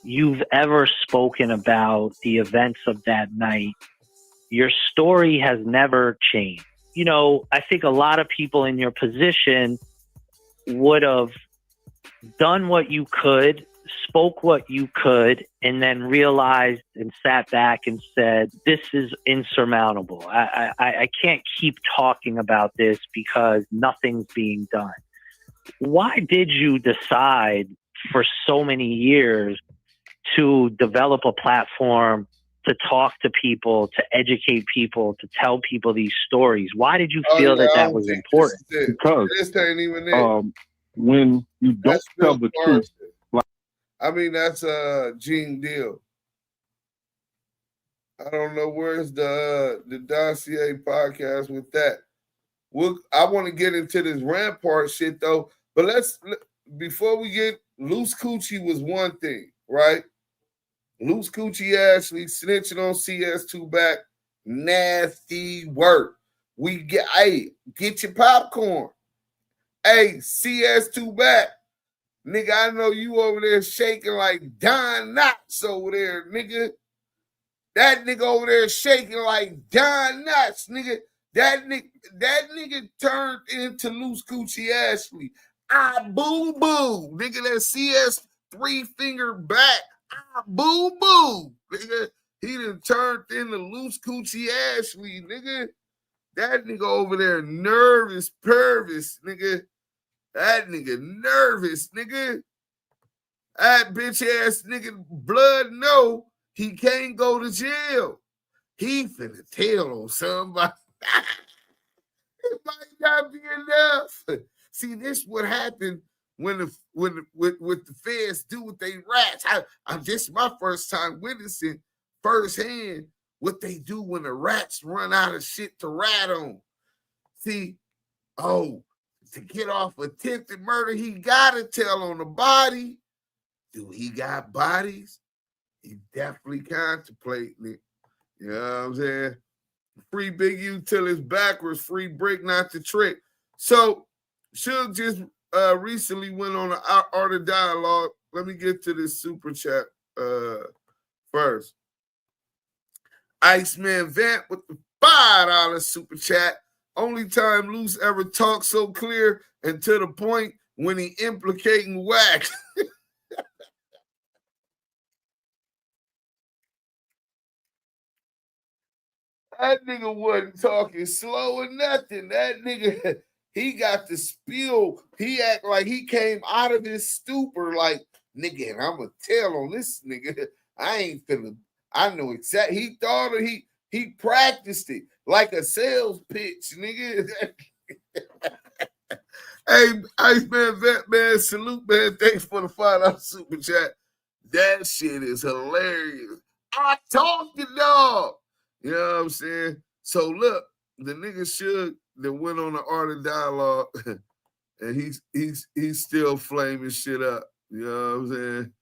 you've ever spoken about the events of that night, your story has never changed. You know, I think a lot of people in your position would have done what you could, spoke what you could, and then realized and sat back and said, this is insurmountable. I can't keep talking about this because nothing's being done. Why did you decide for so many years to develop a platform, to talk to people, to educate people, to tell people these stories? Why did you feel that was important? Because this ain't even it. When you don't tell the truth. I mean, that's Gene Deal. I don't know where's the dossier podcast with that. I want to get into this Rampart shit though, but before we get Loose Coochie was one thing, right? Loose Coochie Ashley snitching on CS2 back, nasty work. Get your popcorn. Hey, CS2 back. Nigga, I know you over there shaking like Don Knotts over there, nigga. That nigga over there shaking like Don Knotts, nigga. That nigga turned into Loose Coochie Ashley. Boo boo. Nigga, that CS 3-finger back. Boo boo. Nigga, he done turned into Loose Coochie Ashley, nigga. That nigga over there nervous, pervis, nigga. That nigga nervous, nigga. That bitch ass nigga blood know he can't go to jail. He finna tell on somebody. It might not be enough. See, this what happened when the feds do what they rats. This is my first time witnessing firsthand what they do when the rats run out of shit to rat on. See, to get off attempted murder, he gotta tell on the body. Do he got bodies? He definitely contemplating it. You know what I'm saying? Free Big U till it's backwards. Free Brick, not the trick. So, Suge just recently went on the Art of Dialogue. Let me get to this super chat first. Iceman Vamp with the $5 super chat. Only time Luce ever talked so clear and to the point when he implicating Wack. That nigga wasn't talking slow or nothing. That nigga, he got the spiel. He act like he came out of his stupor like, nigga, and I'm going to tell on this nigga. I ain't finna, I know exactly. He thought of he practiced it like a sales pitch, nigga. Hey, Iceman Vet, man, salute, man. Thanks for the $5 super chat. That shit is hilarious. I talked the dog. You know what I'm saying? So look, the nigga Suge that went on the Art of Dialogue, and he's still flaming shit up. You know what I'm saying?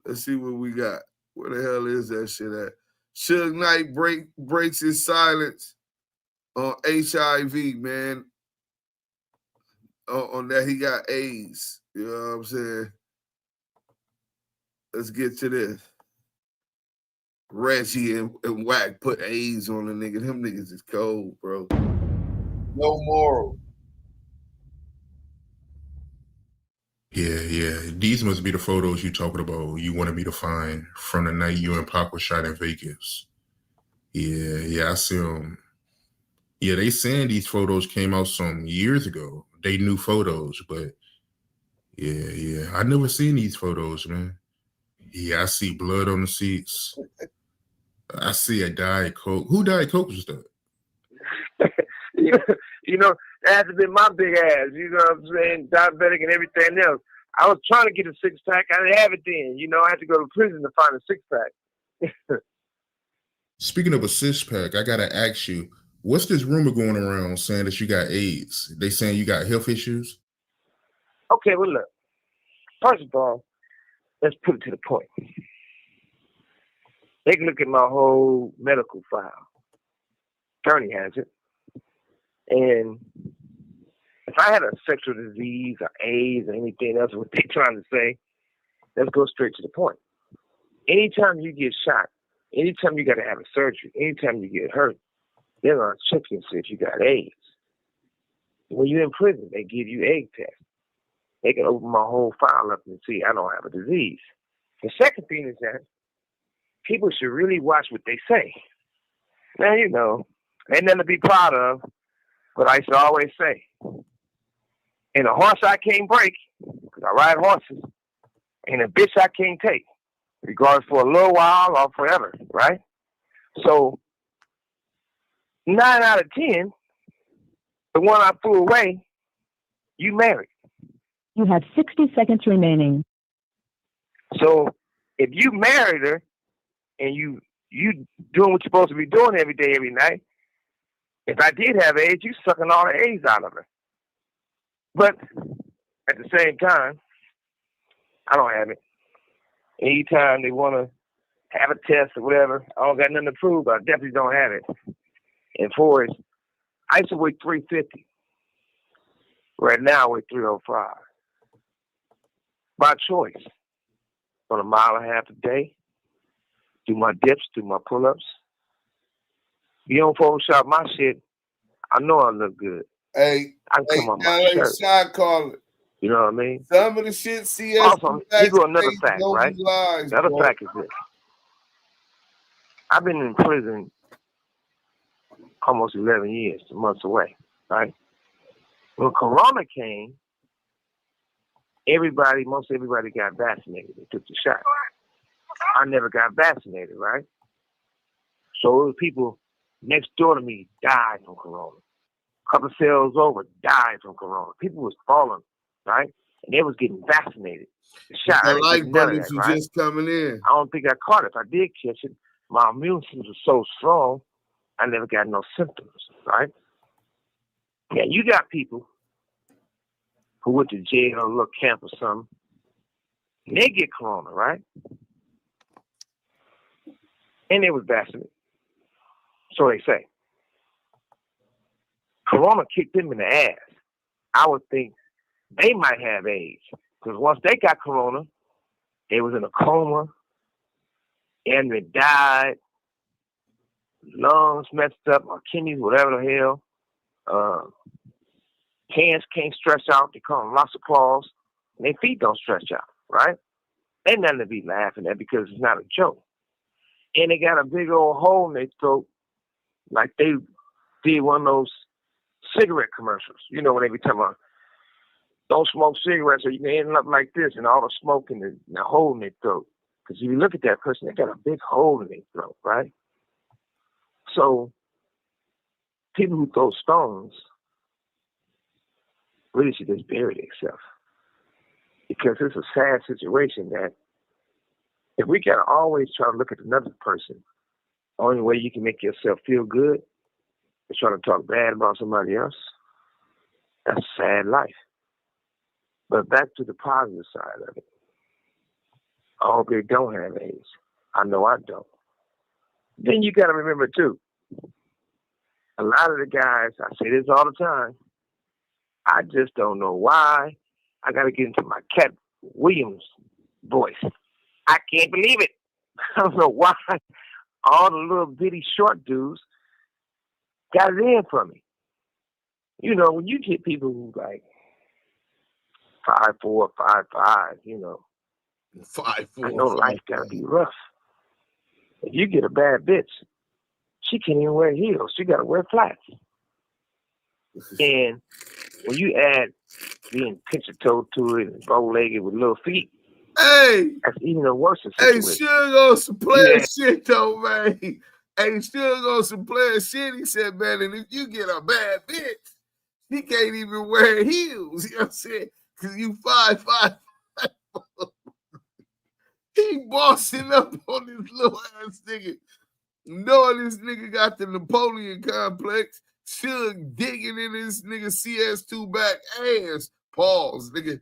Let's see what we got. Where the hell is that shit at? Suge Knight breaks his silence on HIV, man. On that he got AIDS. You know what I'm saying? Let's get to this. Reggie and Wack put AIDS on the nigga. Them niggas is cold, bro. No moral. Yeah. These must be the photos you talking about. You wanted me to find from the night you and Pop was shot in Vegas. Yeah, I see them. Yeah, they saying these photos came out some years ago. They new photos, but yeah. I never seen these photos, man. Yeah, I see blood on the seats. I see a Diet Coke. Who Diet Coke was that? You know, that has been my big ass. You know what I'm saying? Diabetic and everything else. I was trying to get a 6-pack. I didn't have it then. You know, I had to go to prison to find a 6-pack. Speaking of a 6-pack, I gotta ask you, what's this rumor going around saying that you got AIDS? They saying you got health issues? Okay, well, look. First of all, let's put it to the point. They can look at my whole medical file. Attorney has it. And if I had a sexual disease or AIDS or anything else, what they're trying to say, let's go straight to the point. Anytime you get shot, anytime you got to have a surgery, anytime you get hurt, they're going to check you and see if you got AIDS. When you're in prison, they give you egg tests. They can open my whole file up and see I don't have a disease. The second thing is that people should really watch what they say. Now, you know, ain't nothing to be proud of, but I used to always say, and a horse I can't break, because I ride horses, and a bitch I can't take, regardless for a little while or forever, right? So, 9 out of 10, the one I threw away, you married. You have 60 seconds remaining. So, if you married her, and you doing what you're supposed to be doing every day, every night, if I did have AIDS, you sucking all the AIDS out of her. But at the same time, I don't have it. Anytime they want to have a test or whatever, I don't got nothing to prove, but I definitely don't have it. And for it, I used to weigh 350. Right now, I weigh 305. By choice. On a mile and a half a day. Do my dips, do my pull-ups. You don't Photoshop my shit, I know I look good. Hey, I can come on my shirt. Shot caller. You know what I mean? Some of the shit CS. Also, here go another fact, right? Another fact is this. I've been in prison almost 11 years, months away, right? When Corona came, most everybody got vaccinated. They took the shot. I never got vaccinated, right? So the people next door to me died from Corona. A couple of cells over died from Corona. People was falling, right? And they was getting vaccinated. The shot. The light bullets were just coming in. I don't think I caught it. If I did catch it, my immune system was so strong, I never got no symptoms, right? Yeah, you got people who went to jail or a little camp or something, and they get Corona, right? And they was vaccinated. So they say. Corona kicked them in the ass. I would think they might have AIDS. Because once they got Corona, they was in a coma, and they died, lungs messed up, or kidneys, whatever the hell. Hands can't stretch out, they call them lots of claws, and their feet don't stretch out, right? Ain't nothing to be laughing at because it's not a joke. And they got a big old hole in their throat, like they did one of those cigarette commercials. You know, when they be talking about, don't smoke cigarettes or you can end up like this, and all the smoke and the hole in their throat. Because if you look at that person, they got a big hole in their throat, right? So people who throw stones really should just bury themselves. Because it's a sad situation that if we gotta always try to look at another person, the only way you can make yourself feel good is trying to talk bad about somebody else. That's a sad life. But back to the positive side of it. I hope they don't have AIDS. I know I don't. Then you gotta remember too, a lot of the guys, I say this all the time, I just don't know why. I got to get into my Cat Williams voice. I can't believe it. I don't know why all the little bitty short dudes got it in for me. You know, when you get people who like 5'4", 5'5", you know, 5'4", I know life got to be rough. If you get a bad bitch, she can't even wear heels. She got to wear flats. And when you add being pinch-a-toe to it and bow-legged with little feet, hey, that's even a worse situation. situation. Hey, Suge on some player shit though, man. Hey, Suge on some player shit. He said, man, and if you get a bad bitch, he can't even wear heels. You know what I'm saying? Because you 5'5". He bossing up on this little ass nigga. Knowing this nigga got the Napoleon complex. Suge digging in this nigga CS2 back ass. Pause, nigga.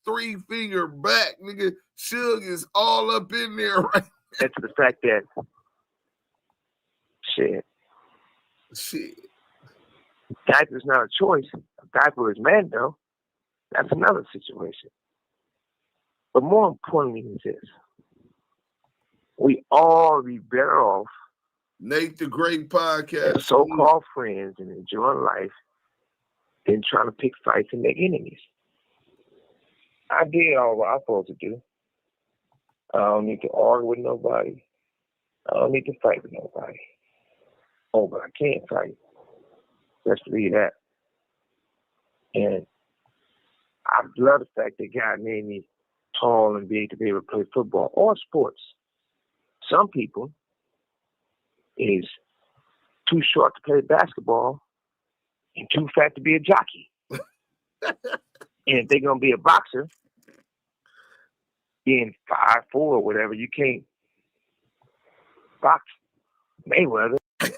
3-finger back, nigga. Suge is all up in there right now. That's the fact that shit. Diaper's not a choice. A diaper is mandatory. That's another situation. But more importantly is this. We all be better off Nate the Great podcast. as so-called friends and enjoying life than trying to pick fights and make enemies. I did all what I'm supposed to do. I don't need to argue with nobody. I don't need to fight with nobody. Oh, but I can't fight. Let's believe that. And I love the fact that God made me tall and big to be able to play football or sports. Some people is too short to play basketball and too fat to be a jockey. And if they're going to be a boxer, being 5'4" or whatever, you can't box Mayweather. That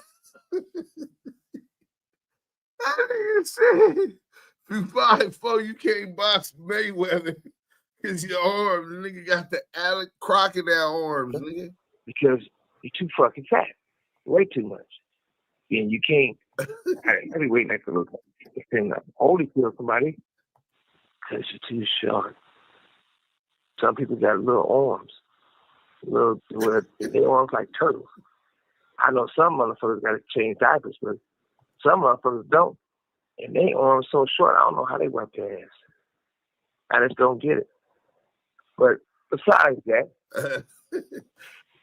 nigga said, you 5'4", you can't box Mayweather because your arms, the nigga got the Alec Crocodile arms, nigga. Because you're too fucking fat. Way too much. And you can't. I be waiting like a little thing up. Only kill somebody because you're too short. Some people got little arms. Their arms like turtles. I know some motherfuckers got to change diapers, but some motherfuckers don't. And their arms so short, I don't know how they wipe their ass. I just don't get it. But besides that,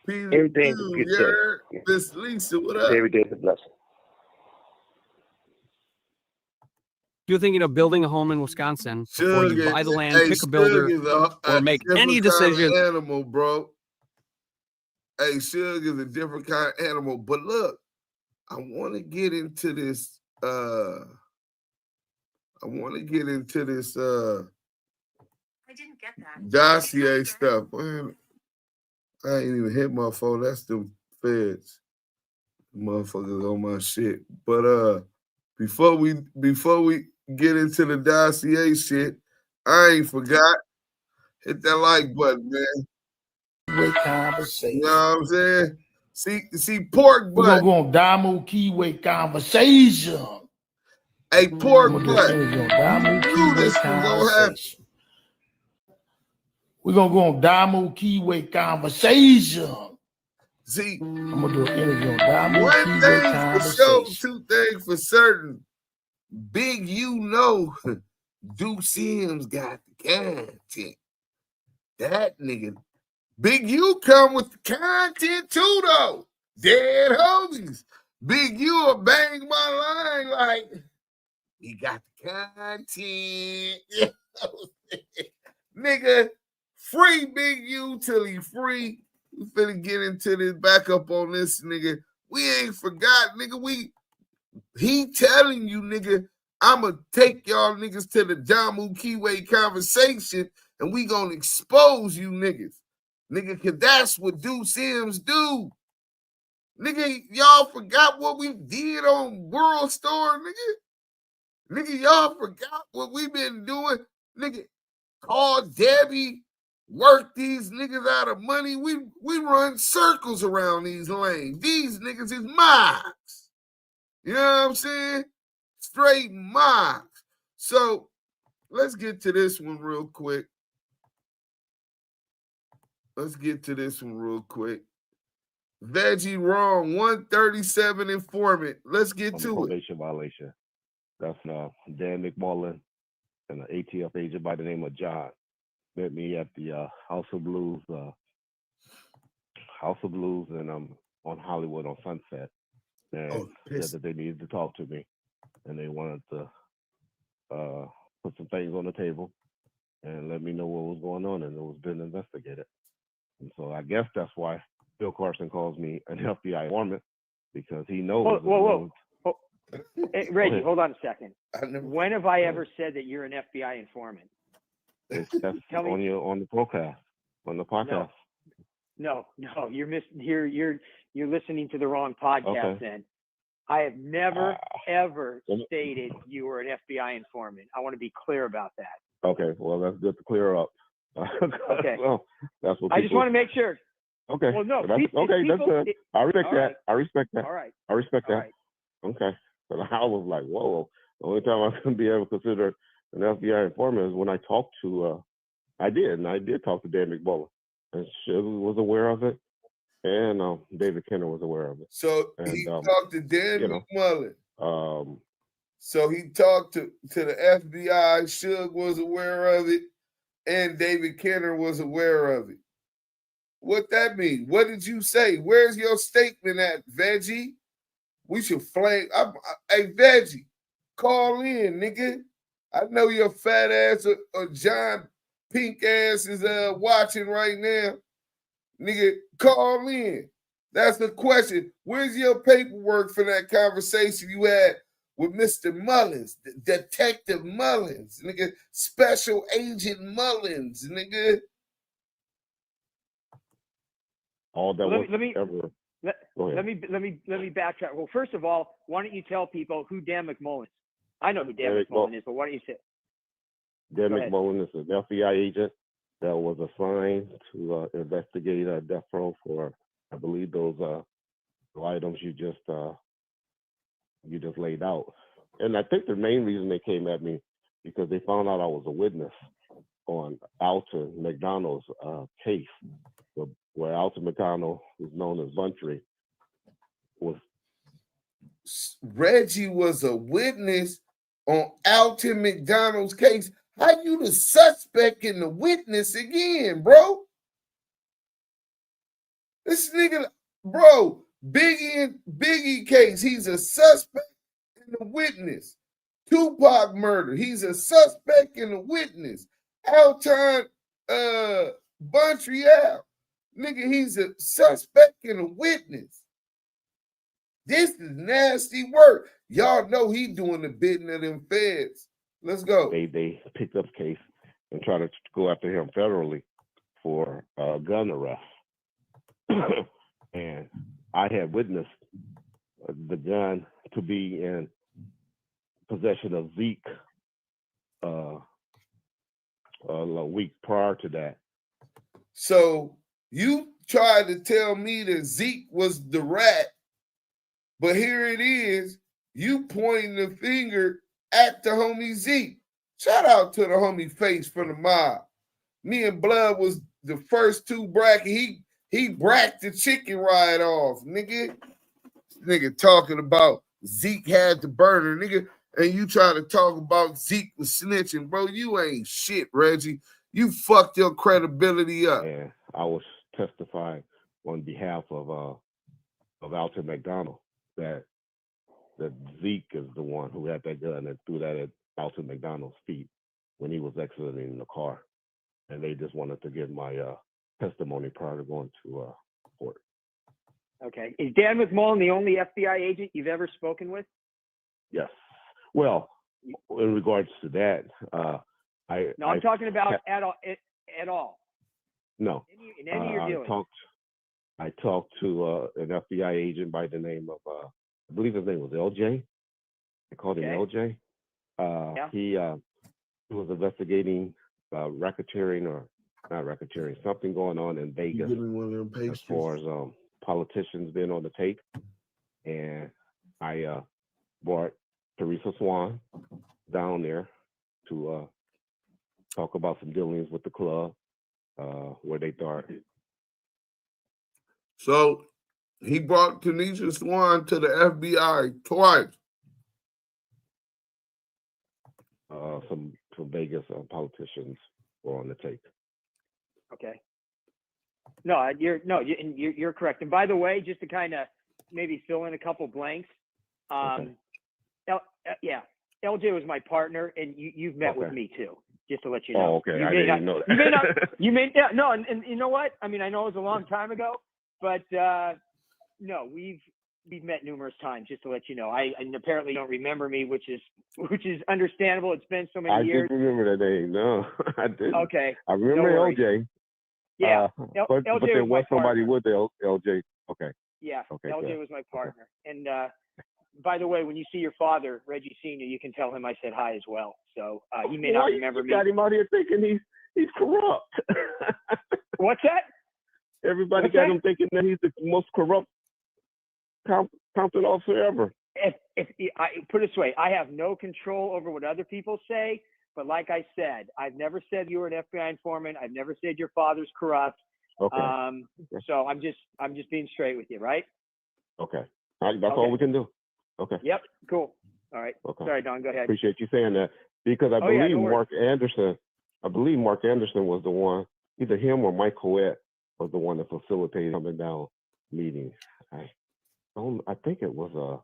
everything's a good thing. Miss Lisa, what up? Every day is a blessing. You're thinking of building a home in Wisconsin before you buy the land, pick a builder, or make any decision. Animal, bro. Hey, Suge is a different kind of animal. But look, I want to get into this. I didn't get that dossier stuff. Man, I ain't even hit my phone. That's the feds. Motherfuckers on my shit. But before we get into the dossier shit, I ain't forgot. Hit that like button, man. With conversation. You know what I'm saying? See, pork butt. We're gonna go on Damu Keyway conversation. Hey, pork butt. Knew this was gonna happen. We're gonna go on Damu Keyway conversation. See, I'm gonna do an interview on Damu one Keyway thing conversation. for sure, two things for certain. Big, Duke Sims got the content. That nigga, Big U come with the content too, though. Dead homies. Big U will bang my line like, he got the content. Nigga, free Big U till he free. We finna get into this back up on this, nigga. We ain't forgot, nigga. He telling you, nigga, I'ma take y'all niggas to the Damu Keyway conversation and we gonna expose you niggas. Nigga, cause that's what Duke Sims do. Nigga, y'all forgot what we did on World Star, nigga. Nigga, y'all forgot what we been doing. Nigga, call Debbie, work these niggas out of money. We run circles around these lanes. These niggas is mobs. You know what I'm saying? Straight mobs. So let's get to this one real quick. Veggie wrong, 137 informant. Let's get to it. Violation. That's Dan McMullen and an ATF agent by the name of John. Met me at the House of Blues and on Hollywood on Sunset. And said that they needed to talk to me. And they wanted to put some things on the table and let me know what was going on, and it was being investigated. And so I guess that's why Bill Carson calls me an FBI informant, because he knows. Whoa. Hey, Reggie, hold on a second. When have I ever said that you're an FBI informant? That's on the podcast, on the podcast. No, you're you're listening to the wrong podcast. Then I have never ever stated you were an FBI informant. I want to be clear about that. Okay, well that's good to clear up. Okay, well, that's what I just want to make sure. Okay. Well, no. That's good. I respect that. Right. I respect that. All right. I respect that. Right. Okay. But I was like, whoa. The only time I was going to be able to consider an FBI informant is when I talked to, I did talk to Dan McMullen. And Suge was aware of it. And David Kenner was aware of it. So he talked to Dan McMullen. So he talked to the FBI. Suge was aware of it. And David Kenner was aware of it. What that mean? What did you say? Where's your statement at, Veggie? We should flame. Hey, Veggie, call in, nigga. I know your fat ass or John Pink ass is watching right now. Nigga, call in. That's the question. Where's your paperwork for that conversation you had with Mr. Mullins, Detective Mullins, nigga, Special Agent Mullins, nigga? All that let me backtrack. Well, first of all, why don't you tell people who Dan McMullen is? I know who Dan McMullen is, but why don't you say? Dan McMullen is an FBI agent that was assigned to investigate death row for, I believe, those items you just laid out. And I think the main reason they came at me because they found out I was a witness on Alton McDonald's case, where Alton McDonald, who's known as Buntry, was. Reggie was a witness on Alton McDonald's case. How you the suspect and the witness again, bro? This nigga, bro, Biggie case, he's a suspect and a witness. Tupac murder, he's a suspect and a witness. Alton Buntry out. Nigga, he's a suspect and a witness. This is nasty work. Y'all know he doing the bidding of them feds. Let's go. They picked up the case and tried to go after him federally for gun arrest. And I had witnessed the gun to be in possession of Zeke a week prior to that. So you tried to tell me that Zeke was the rat, but here it is, you pointing the finger at the homie Zeke. Shout out to the homie Face from the mob. Me and Blood was the first two bracket. He bracked the chicken ride off, nigga. Nigga talking about Zeke had the burner, nigga. And you try to talk about Zeke was snitching, bro. You ain't shit, Reggie. You fucked your credibility up. Yeah, I was testifying on behalf of Alton McDonald that Zeke is the one who had that gun and threw that at Alton McDonald's feet when he was exiting the car. And they just wanted to get my testimony prior to going to court. Okay. Is Dan McMullen the only FBI agent you've ever spoken with? Yes. Well, in regards to that, I'm talking about at all. No. In any of your dealings. I talked to an FBI agent by the name of, I believe his name was LJ. I called him LJ. He was investigating racketeering or not racketeering, something going on in Vegas as far as politicians being on the tape. And I brought Teresa Swan down there to talk about some dealings with the club where they thought. So he brought Tanisha Swan to the FBI twice. Some Vegas politicians were on the tape. Okay. No, you're correct. And by the way, just to kind of maybe fill in a couple blanks, LJ was my partner, and you've met with me too. Just to let you know. Oh, okay. I didn't know that. And you know what? I mean, I know it was a long time ago, but no, we've met numerous times. Just to let you know, and apparently you don't remember me, which is understandable. It's been so many years. I didn't remember that name. No, I didn't. Okay. I remember LJ. Yeah. But LJ there was somebody with LJ. Okay. Yeah. Okay. LJ good. was my partner. And by the way, when you see your father, Reggie Sr., you can tell him I said hi as well. So he may not remember me. You got him out here thinking he's corrupt. What's that? Everybody got him thinking that he's the most corrupt Compton officer ever. If I put it this way, I have no control over what other people say. But like I said, I've never said you were an FBI informant. I've never said your father's corrupt. Okay. So I'm just being straight with you, right? Okay. That's all we can do. Okay. Yep. Cool. All right. Okay. Sorry, Don. Go ahead. Appreciate you saying that because I believe Mark Anderson. I believe Mark Anderson was the one. Either him or Mike Coet was the one that facilitated coming down meetings. I think it was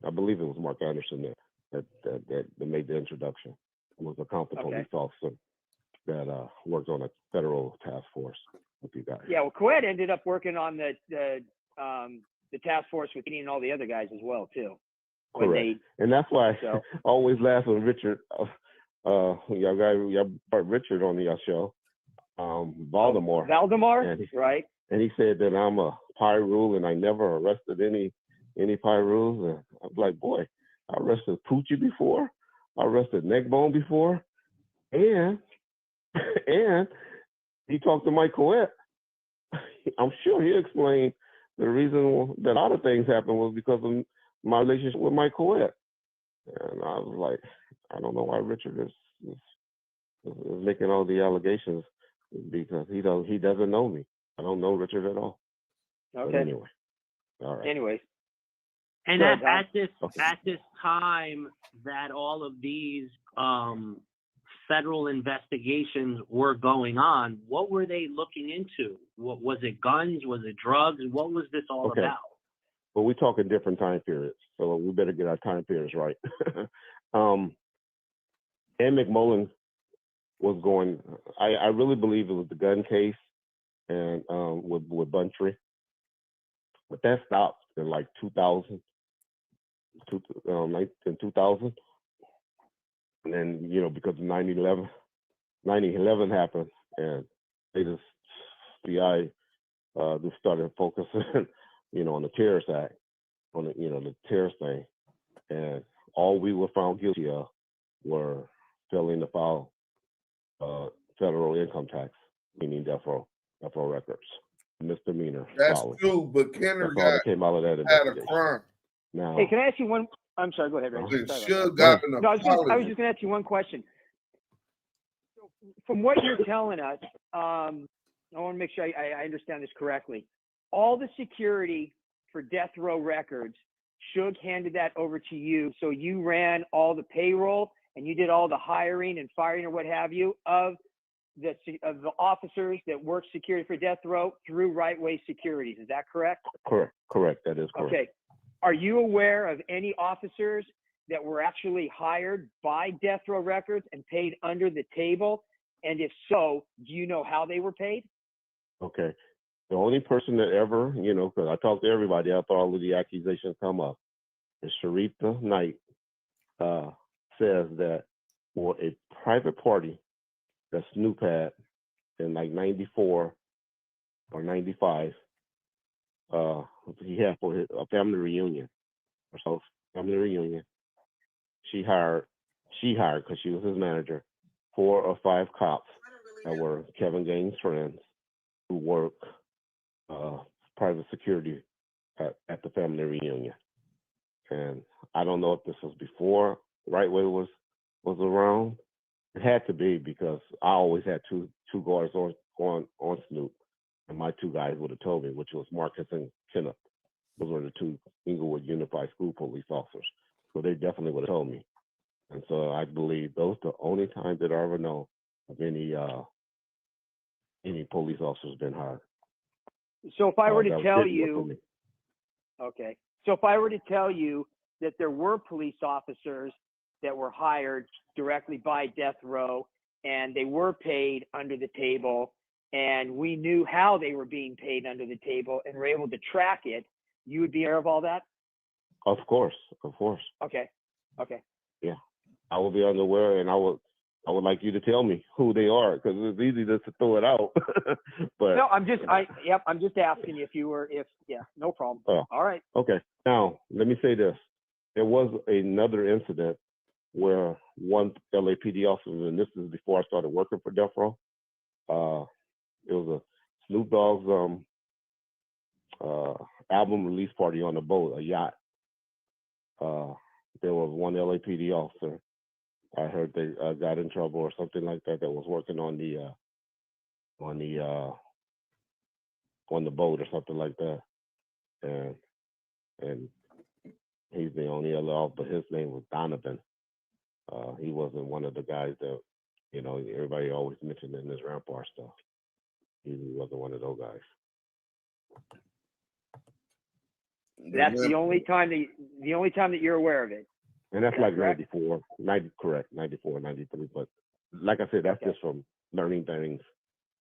I believe it was Mark Anderson that made the introduction. It was a Compton police officer that worked on a federal task force with you guys. Yeah, well, Coet ended up working on the task force with me and all the other guys as well too. Correct. And that's why I always laugh when Richard, y'all brought Richard on your show, Valdemar. Right. And he said that I'm a Pyru and I never arrested any Pyrus. And I was like, boy, I arrested Poochie before, I arrested Neckbone before, and he talked to Mike Coet. I'm sure he explained the reason that a lot of things happened was because of my relationship with Mike Coet. And I was like, I don't know why Richard is making all the allegations because he doesn't know me. I don't know Richard at all. Okay. But anyway. All right. Anyways. And at this time that all of these federal investigations were going on, what were they looking into? What was it? Guns? Was it drugs? What was this all about? Well, we're talking different time periods, so we better get our time periods right. And McMullen was going. I really believe it was the gun case and with Buntry, but that stopped in like 2000. In 2000, and then because of 9/11 happened, and they just FBI just started focusing, on the terrorist act, on the terrorist thing, and all we were found guilty of were failing to file federal income tax meaning Death Row Records. Misdemeanor. That's solid. true, but Kenner That's all that came out of that had a investigation. crime. Now, Hey, can I ask you one? I'm sorry. Go ahead, Reggie. Suge got an No, I was apology. just going to ask you one question. From what you're telling us, I want to make sure I understand this correctly. All the security for Death Row Records, Suge handed that over to you, so you ran all the payroll and you did all the hiring and firing or what have you of the officers that work security for Death Row through Right Way Securities. Is that correct? Correct. That is correct. Okay. Are you aware of any officers that were actually hired by Death Row Records and paid under the table? And if so, do you know how they were paid? Okay. The only person that ever, because I talked to everybody after all of the accusations come up, is Sharita Knight says that for a private party that Snoop had in like 94 or 95, he had for a family reunion. She hired, because she was his manager, 4 or 5 cops that were Kevin Gaines' friends who work private security at the family reunion. And I don't know if this was before Right Way was around. It had to be, because I always had two guards on Snoop, and my 2 guys would have told me, which was Marcus and Kenneth. Those were the 2 Inglewood Unified School police officers. So they definitely would have told me. And so I believe those are the only times that I ever know of any police officers been hired. So if I were to tell you, okay. So if I were to tell you that there were police officers that were hired directly by Death Row and they were paid under the table, and we knew how they were being paid under the table and were able to track it, you would be aware of all that? Of course. Okay. Yeah, I will be unaware, and I would like you to tell me who they are, because it's easy just to throw it out. But no, I'm just asking you no problem. All right. Okay. Now let me say this: there was another incident where one LAPD officer, and this is before I started working for Death Row. It was a Snoop Dogg's album release party on a boat, a yacht. There was one LAPD officer. I heard they got in trouble or something like that. That was working on the boat or something like that, and he's the only other officer, but his name was Donovan. He wasn't one of the guys that everybody always mentioned in this Rampart stuff. He wasn't one of those guys. That's the only time that you're aware of it. And that's like 94, 93. But like I said, that's just from learning things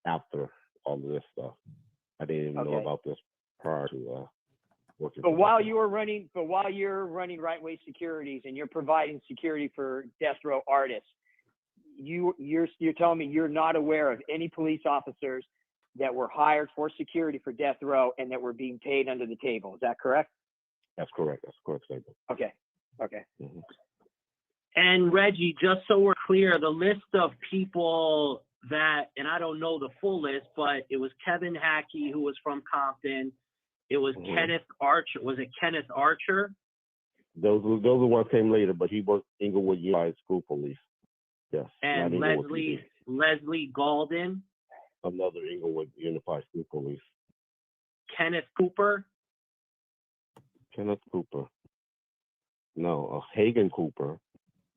after all of this stuff. I didn't even know about this prior to working. But while you're running Right Way Securities and you're providing security for Death Row artists, you're telling me you're not aware of any police officers that were hired for security for Death Row and that were being paid under the table. Is that correct? That's correct. Statement. Okay. Mm-hmm. And Reggie, just so we're clear, the list of people that, and I don't know the full list, but it was Kevin Hackey, who was from Compton. It was Kenneth Archer. Was it Kenneth Archer? Those are the ones came later, but he worked Inglewood Unified School Police. Yes. And Leslie Galden. Another Inglewood Unified School Police. Kenneth Cooper. No, Hagen Cooper.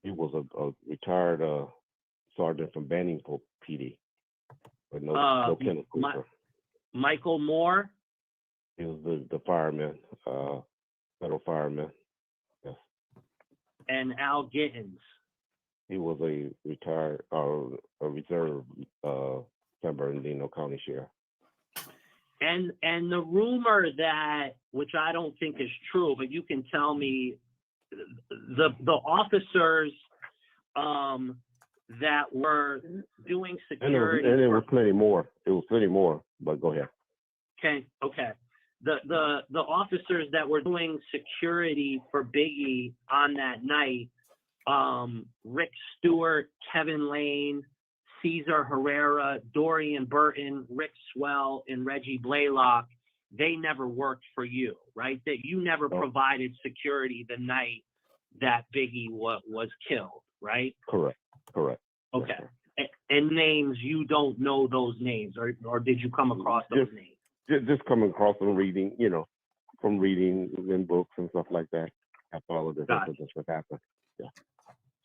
He was a retired sergeant from Banning PD. But no Kenneth Cooper. Michael Moore. He was the fireman, federal fireman. Yes. And Al Gittins. He was a retired a reserve San Bernardino County Sheriff. And the rumor that, which I don't think is true, but you can tell me, the officers that were doing security. And there was plenty more. But go ahead. Okay. The officers that were doing security for Biggie on that night, Rick Stewart, Kevin Lane, Cesar Herrera, Dorian Burton, Rick Swell, and Reggie Blaylock, they never worked for you, right? That you never provided security the night that Biggie was killed, right? Correct. Okay. And names, you don't know those names, or did you come across those names? Just coming across them reading, from reading in books and stuff like that. After all of this incidents would happen. Yeah.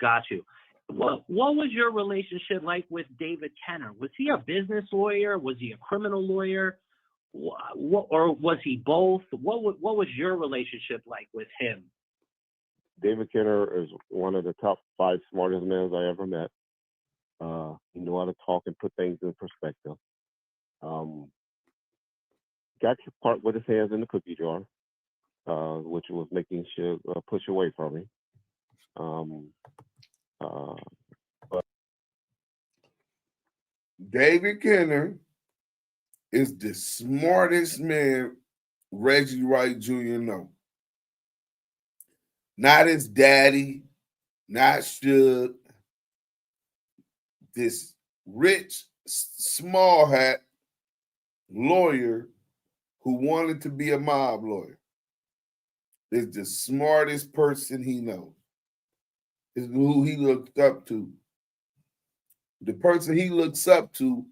Got you. What was your relationship like with David Kenner? Was he a business lawyer? Was he a criminal lawyer? Or was he both? What was your relationship like with him? David Kenner is one of the top 5 smartest men I ever met. He knew how to talk and put things in perspective. Got to part with his hands in the cookie jar, which was making Suge push away from me. But David Kenner is the smartest man Reggie Wright Jr. know. Not his daddy, not Suge. This rich, small hat lawyer who wanted to be a mob lawyer is the smartest person he knows. Is who he looked up to. The person he looks up to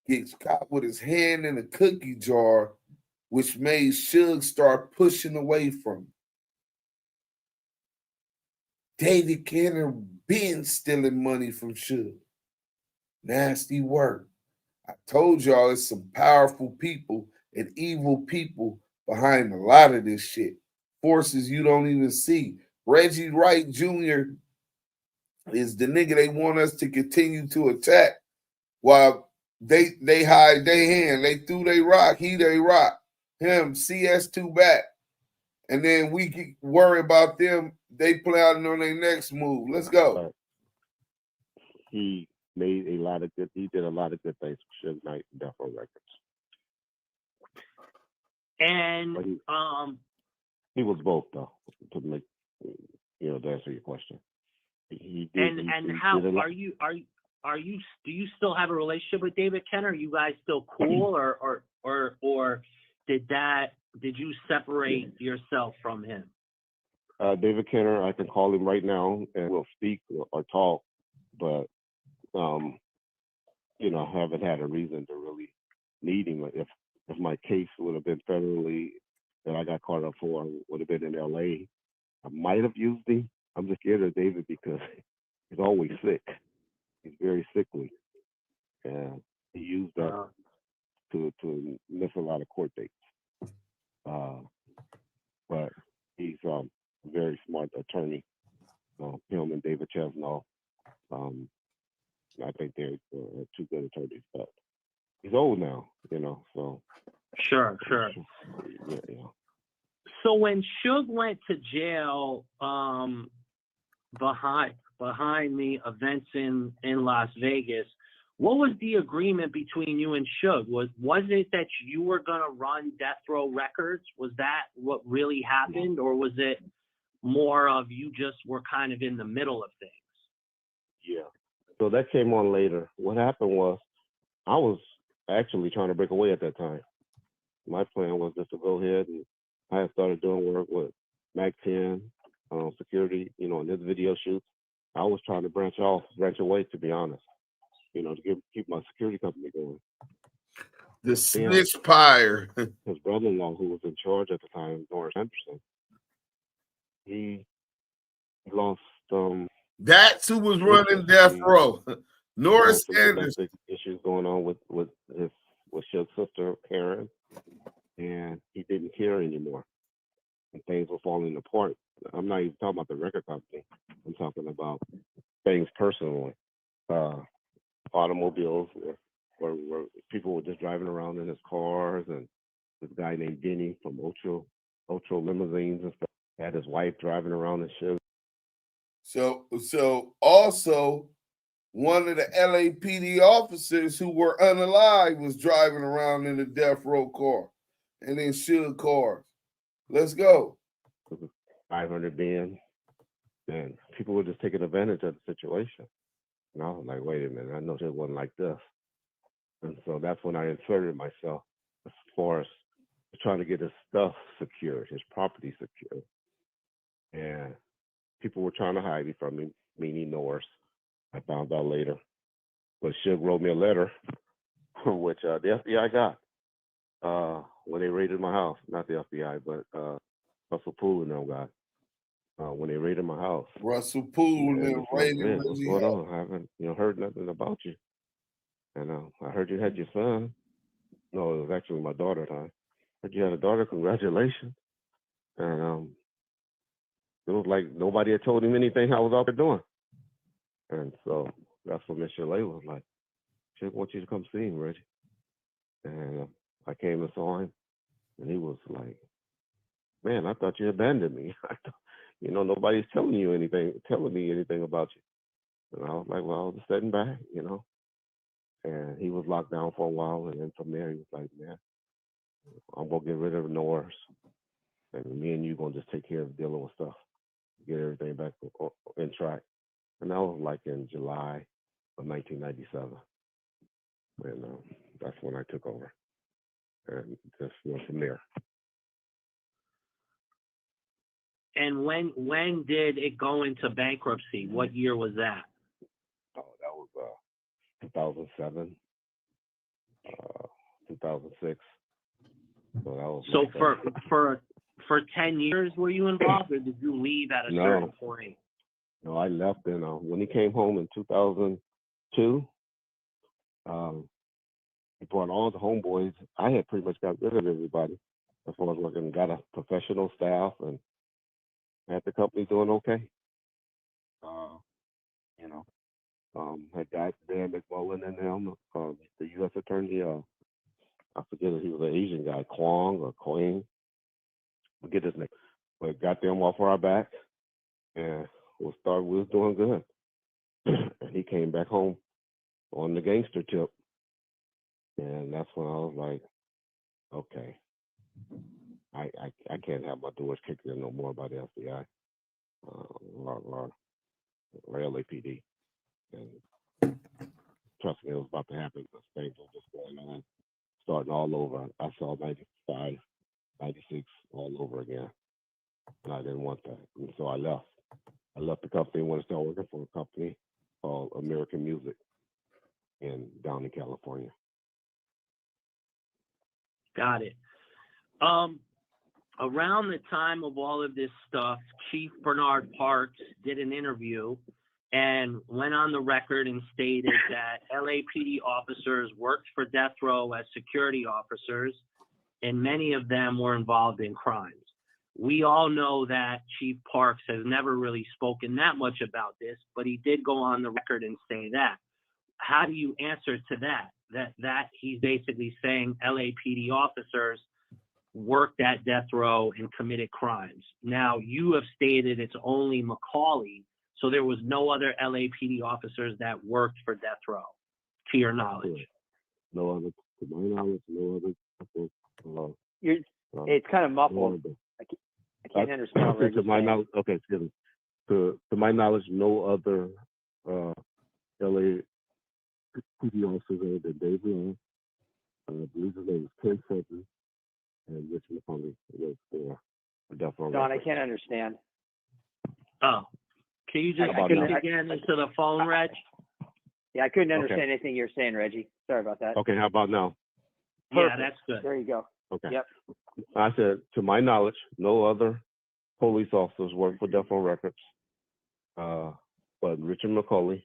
gets caught with his hand in a cookie jar, which made Suge start pushing away from him. David Kenner been stealing money from Suge. Nasty work. I told y'all it's some powerful people and evil people behind a lot of this shit. Forces you don't even see. Reggie Wright Jr. is the nigga they want us to continue to attack while they hide their hand. They threw they rock, they rock. Him, CS2 back. And then we worry about them. They planning on their next move. Let's go. He made he did a lot of good things for Suge Knight and Death Row Records. And he was both though, to make to answer your question. He did. How are you? Do you still have a relationship with David Kenner? Are you guys still cool, or did you separate yourself from him? David Kenner, I can call him right now and we'll speak or talk, but I haven't had a reason to really need him. If my case would have been federally that I got caught up for would have been in LA, I might have used him. I'm just scared of David because he's always sick. He's very sickly, and he used that to miss a lot of court dates. But he's a very smart attorney. Him and David Chesnall. I think they're two good attorneys, but he's old now, so. Sure. Yeah. So when Suge went to jail behind the events in Las Vegas, what was the agreement between you and Suge? Was it that you were going to run Death Row Records? Was that what really happened, or was it more of you just were kind of in the middle of things? Yeah. So that came on later. What happened was I was actually trying to break away at that time. My plan was just to go ahead, and I had started doing work with Mac 10, security, in his video shoots. I was trying to branch away, to be honest, to keep my security company going. The snitch pyre. His brother-in-law, who was in charge at the time, Norris Henderson, he lost. That's who was running Death Row. Norris Henderson. Issues going on with Suge's sister Karen, and he didn't care anymore, and things were falling apart. I'm not even talking about the record company. I'm talking about things personally. Automobiles where people were just driving around in his cars, and this guy named Denny from Ocho Limousines and stuff had his wife driving around and shit. So also one of the LAPD officers who were unalive was driving around in the Death Row car, and then Suge cars. Let's go. 500 Benz, and people were just taking advantage of the situation. And I was like, wait a minute, I know it wasn't like this. And so that's when I inserted myself as far as trying to get his stuff secured, his property secured. And people were trying to hide it from me, meaning Norris. I found out later. But Suge wrote me a letter, which the FBI got when they raided my house. Not the FBI, but Russell Poole and them got when they raided my house. Russell Poole and them raided man, what's going on? I haven't heard nothing about you. And I heard you had your son. No, it was actually my daughter at the time. Heard you had a daughter. Congratulations. And it was like nobody had told him anything I was out there doing. And so that's when Miss Chalet was like, "Chick, want you to come see him, Reggie." And I came and saw him, and he was like, "Man, I thought you abandoned me. Nobody's telling me anything about you." And I was like, "Well, I was just sitting back, And he was locked down for a while, and then from there he was like, "Man, I'm gonna get rid of Norris, and me and you gonna just take care of dealing with stuff, get everything back in track." And that was like in July of 1997, and that's when I took over, and just went from there. And when did it go into bankruptcy? What year was that? Oh, that was 2007, 2006. So that was. So for 10 years were you involved, or did you leave at a certain point? No, I left. And when he came home in 2002, he brought all the homeboys. I had pretty much got rid of everybody as far as working. Got a professional staff and had the company doing okay. Had got Dan McMullen and them, the U.S. attorney. I forget if he was an Asian guy, Kwong or Quang. Forget his name. But got them off our back, and we was doing good. And he came back home on the gangster tip, and that's when I was like, okay, I can't have my doors kicked in no more by the FBI or LAPD. And trust me, it was about to happen because things were just going on, starting all over. I saw 95, 96 all over again, and I didn't want that. And so I left. I left the company and went to start working for a company called American Music down in California. Got it. Around the time of all of this stuff, Chief Bernard Parks did an interview and went on the record and stated that LAPD officers worked for death row as security officers, and many of them were involved in crimes. We all know that Chief Parks has never really spoken that much about this, but he did go on the record and say that. How do you answer to that? That he's basically saying LAPD officers worked at death row and committed crimes. Now, you have stated it's only McCauley, so there was no other LAPD officers that worked for death row, to your knowledge. No other, to my knowledge, no other. It's kind of muffled. I can't understand what Reggie's saying. Okay, excuse me. To my knowledge, no other LAPD officers other than Dave Young. I believe his name is Ken Sutton, and Rich McCauley was for death row. Don, I can't understand. Oh, can you just speak again into the phone, Reg? Yeah, I couldn't understand anything you're saying, Reggie. Sorry about that. Okay, how about now? Perfect. Yeah, that's good. There you go. Okay. Yep. I said, to my knowledge, no other police officers work for Death Row Records, but Richard McCauley,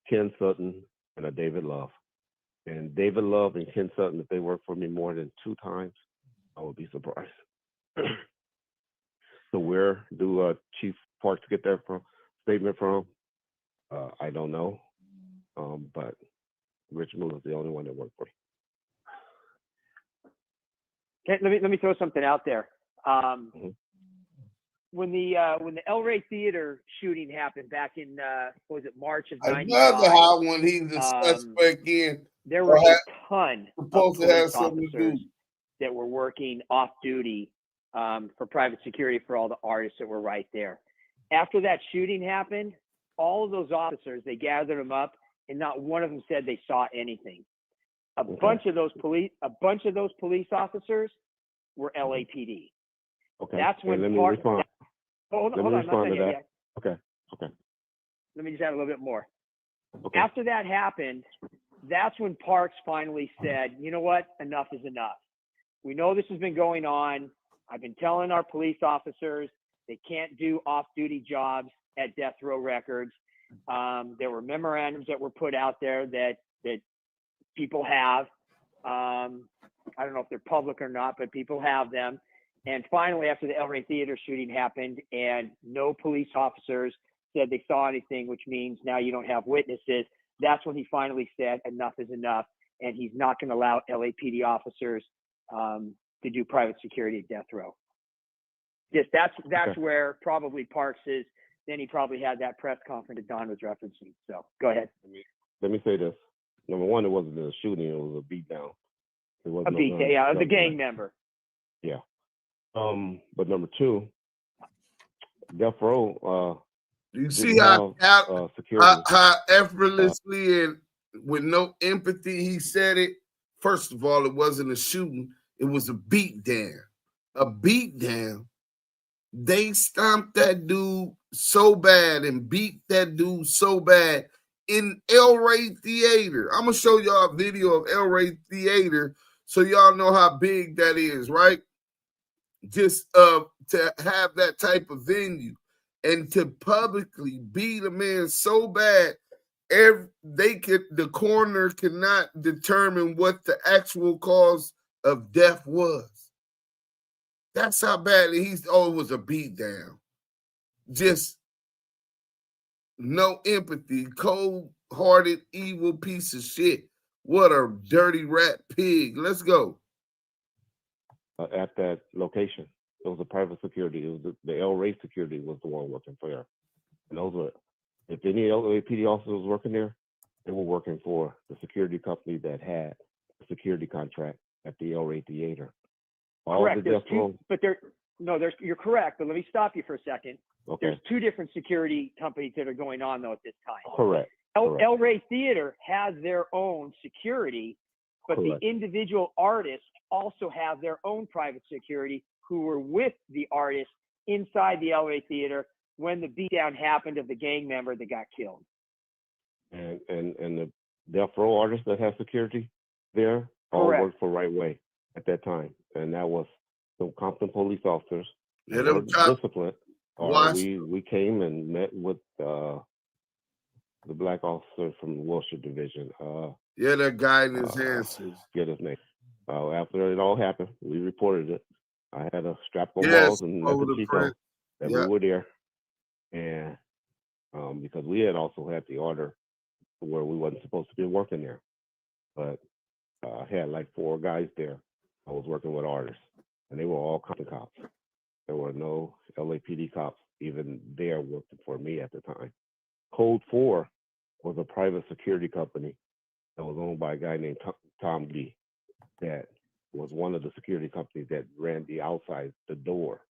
Ken Sutton, and David Love. And David Love and Ken Sutton, if they work for me more than 2 times, I would be surprised. So where do Chief Parks get that statement from? I don't know, but Richard was the only one that worked for me. Okay, let me throw something out there. When the El Rey Theater shooting happened back in what was it, March of '95? Another high one. He's the suspect in. There were a ton of supposed to have police something to do officers that were working off duty for private security for all the artists that were right there. After that shooting happened, all of those officers, they gathered them up and not one of them said they saw anything. A bunch of those police officers were LAPD. Okay. That's when let me respond. Hold on. Respond to that. Okay. Let me just add a little bit more. Okay. After that happened, that's when Parks finally said, you know what? Enough is enough. We know this has been going on. I've been telling our police officers they can't do off-duty jobs at Death Row Records. There were memorandums that were put out there that people have. I don't know if they're public or not, but people have them. And finally, after the El Rey Theater shooting happened and no police officers said they saw anything, which means now you don't have witnesses, that's when he finally said enough is enough, and he's not going to allow LAPD officers to do private security at Death Row. Yes, that's where probably Parks is. Then he probably had that press conference that Don was referencing. So go ahead. Let me say this. Number one, it wasn't a shooting; it was a beatdown. It wasn't a beatdown, yeah, of the gang member. Yeah. But number two, Death Row. You see how effortlessly and with no empathy he said it. First of all, it wasn't a shooting; it was a beatdown. A beatdown. They stomped that dude so bad and beat that dude so bad in El Rey Theater. I'm gonna show y'all a video of El Rey Theater so y'all know how big that is, right? Just to have that type of venue and to publicly beat a man so bad, the coroner cannot determine what the actual cause of death was. That's how badly it was a beatdown. Just no empathy, cold-hearted, evil piece of shit. What a dirty rat pig. Let's go. At that location, it was a private security. It was the El Rey security was the one working for there. And those were, if any LAPD officers was working there, they were working for the security company that had a security contract at the El Rey Theater. Correct. You're correct, but let me stop you for a second. Okay. There's two different security companies that are going on though at this time. Correct. El Rey Theater has their own security, but Correct. the individual artists also have their own private security who were with the artists inside the El Rey Theater when the beatdown happened of the gang member that got killed. And the Death Row artists that have security there all worked for Right Way at that time, and that was some Compton police officers. Yeah, they were disciplined. We came and met with the black officer from the Wilshire Division. That guy in his answers. Get his name. After it all happened, we reported it. I had a strap on walls and the Chico that we were there, and because we had also had the order where we wasn't supposed to be working there, but I had like 4 guys there. I was working with artists, and they were all Compton cops. There were no LAPD cops even there working for me at the time. Code 4 was a private security company that was owned by a guy named Tom Lee. That was one of the security companies that ran the door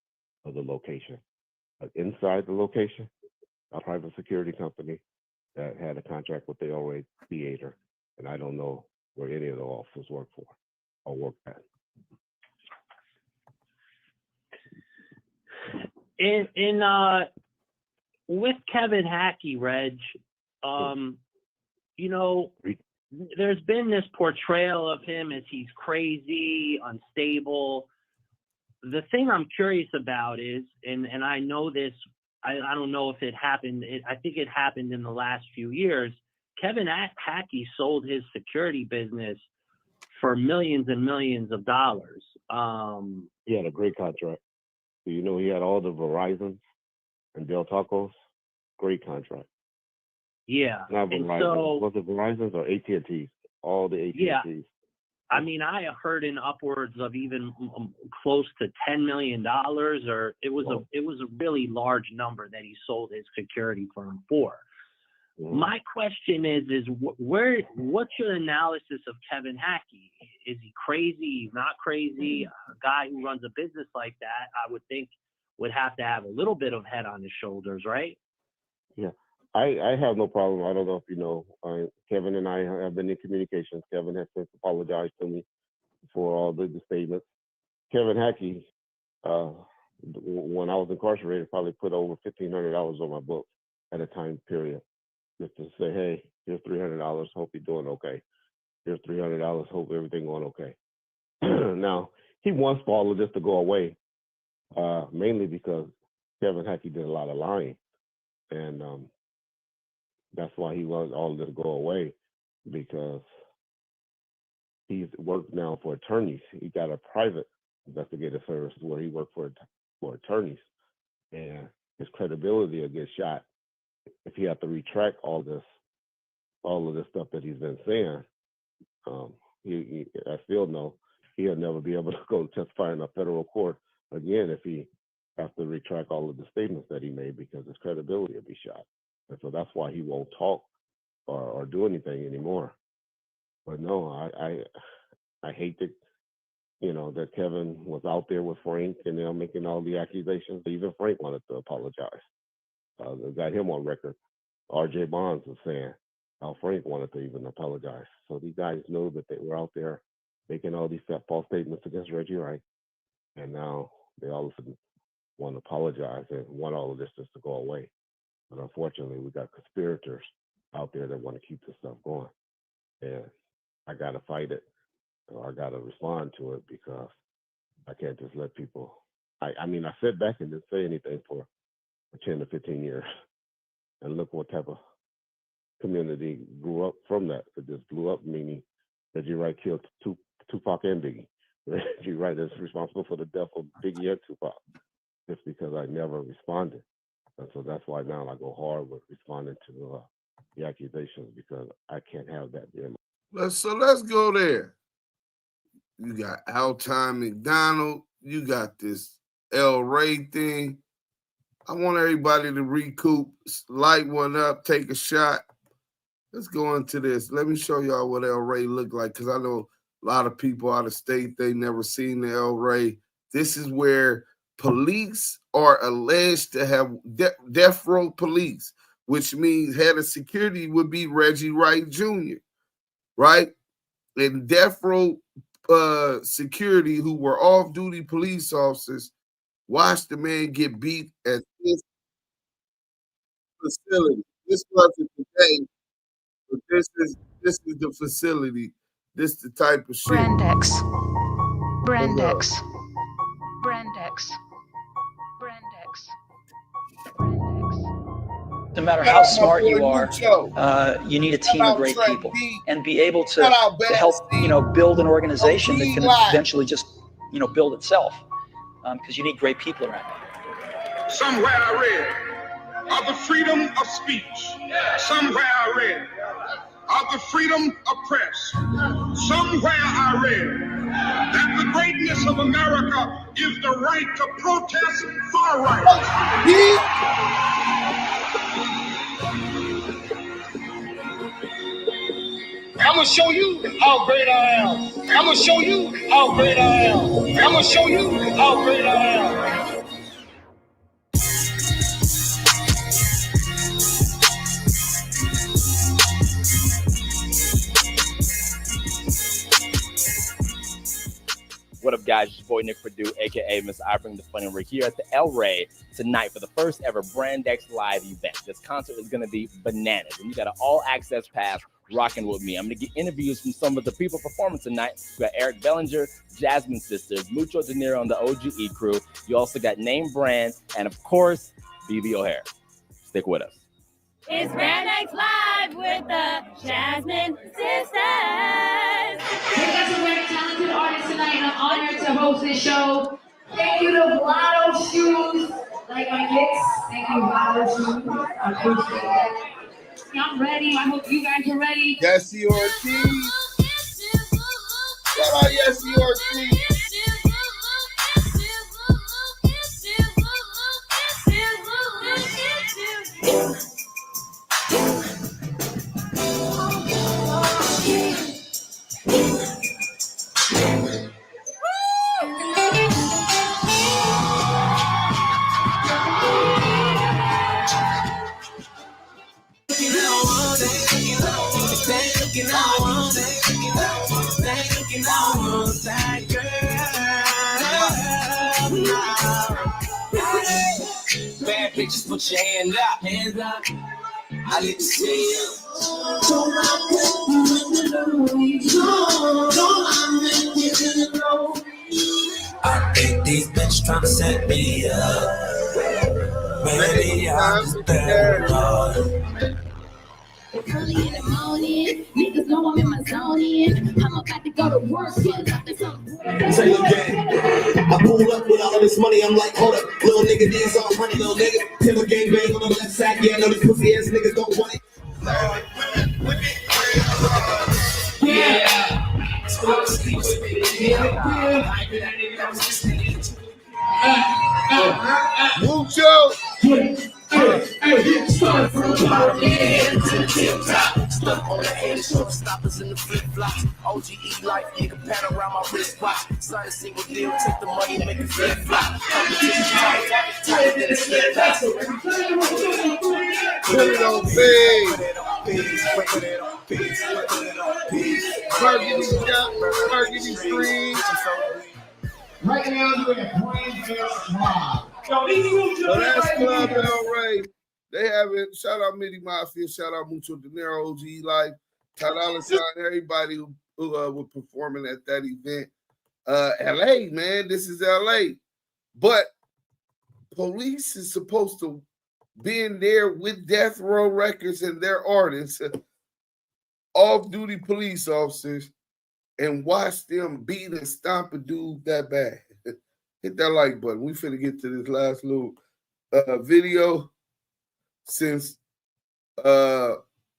of the location. But inside the location, a private security company that had a contract with the El Rey Theater, and I don't know where any of the officers work for or work at. With Kevin Hackey, Reg, there's been this portrayal of him as he's crazy, unstable. The thing I'm curious about is, and I know this, I don't know if it happened, I think it happened in the last few years. Kevin Hackey sold his security business for millions and millions of dollars. He had a great contract. He had all the Verizons and Del Tacos. Great contract. Yeah. Not Verizon. Was it Verizon's or AT&T? All the AT&Ts. Yeah. I mean, I heard in upwards of even close to $10 million, or it was a really large number that he sold his security firm for. Mm-hmm. My question is what's your analysis of Kevin Hackey? Is he crazy? He's not crazy? A guy who runs a business like that, I would think, would have to have a little bit of head on his shoulders, right? Yeah. I have no problem. I don't know if you know, Kevin and I have been in communications. Kevin has since apologized to me for all the statements. Kevin Hackey, when I was incarcerated, probably put over $1,500 on my book at a time period, just to say, hey, here's $300. Hope you're doing okay. Here's $300. Hope everything going okay. Now, he wants for all of this to go away, mainly because Kevin Hackey did a lot of lying. And that's why he wants all of this to go away, because he's worked now for attorneys. He got a private investigative service where he worked for attorneys. And his credibility will get shot if he has to retract all of this stuff that he's been saying. I still know he'll never be able to go testify in a federal court again if he has to retract all of the statements that he made, because his credibility will be shot. And so that's why he won't talk or do anything anymore. But no, I hate that, that Kevin was out there with Frank and they're making all the accusations. Even Frank wanted to apologize. They got him on record. R.J. Bonds was saying how Frank wanted to even apologize. So these guys know that they were out there making all these false statements against Reggie Wright. And now they all of a sudden want to apologize and want all of this just to go away. But unfortunately, we got conspirators out there that want to keep this stuff going. And I got to fight it. Or I got to respond to it, because I can't just let people. I mean, I sat back and didn't say anything for 10 to 15 years. And look what type of community grew up from that. It just blew up, meaning Reggie Wright killed Tupac and Biggie. Reggie Wright is responsible for the death of Biggie and Tupac, just because I never responded. And so that's why now I go hard with responding to the accusations, because I can't have that there. Let's go there. You got Alton McDonald. You got this El Rey thing. I want everybody to recoup, light one up, take a shot. Let's go into this. Let me show y'all what El Rey looked like, because I know a lot of people out of state, they never seen the El Rey. This is where police are alleged to have death row police, which means head of security would be Reggie Wright Jr., right? And death row security, who were off-duty police officers, watched the man get beat at this facility. This wasn't today, but this is the facility. This is the type of shit. Brandex. No matter how smart you are, you need a team of great people, and be able to help, build an organization that can eventually just, build itself, because you need great people around you. Somewhere I read of the freedom of speech. Somewhere I read of the freedom of press. Somewhere I read that the greatness of America is the right to protest far right. I'm gonna show you how great I am. I'm gonna show you how great I am. I'm gonna show you how great I am. What up, guys? It's your boy Nick Purdue, aka Mr. I Bring the Fun, and we're here at the El Rey tonight for the first ever Brandex Live event. This concert is gonna be bananas, and you got an all-access pass rocking with me. I'm gonna get interviews from some of the people performing tonight. We got Eric Bellinger, Jasmine Sisters, Mucho De Niro on the OGE crew. You also got Name Brand, and of course, BB O'Hare. Stick with us. It's Brandex Live with the Jasmine Sisters. We got some very talented artists tonight, and I'm honored to host this show. Thank you to Blotto Shoes, like my kicks. Thank you, Blotto Shoes. I appreciate that. I'm ready. I hope you guys are ready. Jesse Ortiz. Shout out Jesse Ortiz. looking all on they looking all on that girl. Bad bitches, put your hand up. Hands up. I need to see you. Don't I put you in the low? Don't I make you in the low? I think these bitches tryna set me up. Maybe I'm the third one. Early in the morning, niggas know I'm in my zone in. I'm about to go to work, get up to something. Say again. I pulled up with all of this money, I'm like, hold up. Little nigga, these all honey, little nigga. Pimp gang bang on the left side, yeah, I know these pussy ass niggas don't want it. Yeah. Mucho. Hey, start from the bottom to the tip top. Stuck on the head, showstoppers in the flip flops. OGE life, nigga, pat around my wristwatch. Sign a single deal, take the money, make it flip flop. Competition tight than a slip flop. Put it on Burgundy Street. Right now, doing a Brainfield Live. So that's Club El Rey. They have it. Shout out Midi Mafia. Shout out Mucho Dinero, OG Life, Ty Dolla $ign, everybody who was performing at that event. LA, man, this is LA. But police is supposed to be in there with Death Row Records and their artists, off-duty police officers, and watch them beat and stomp a dude that bad. Hit that like button. We finna get to this last little video. Since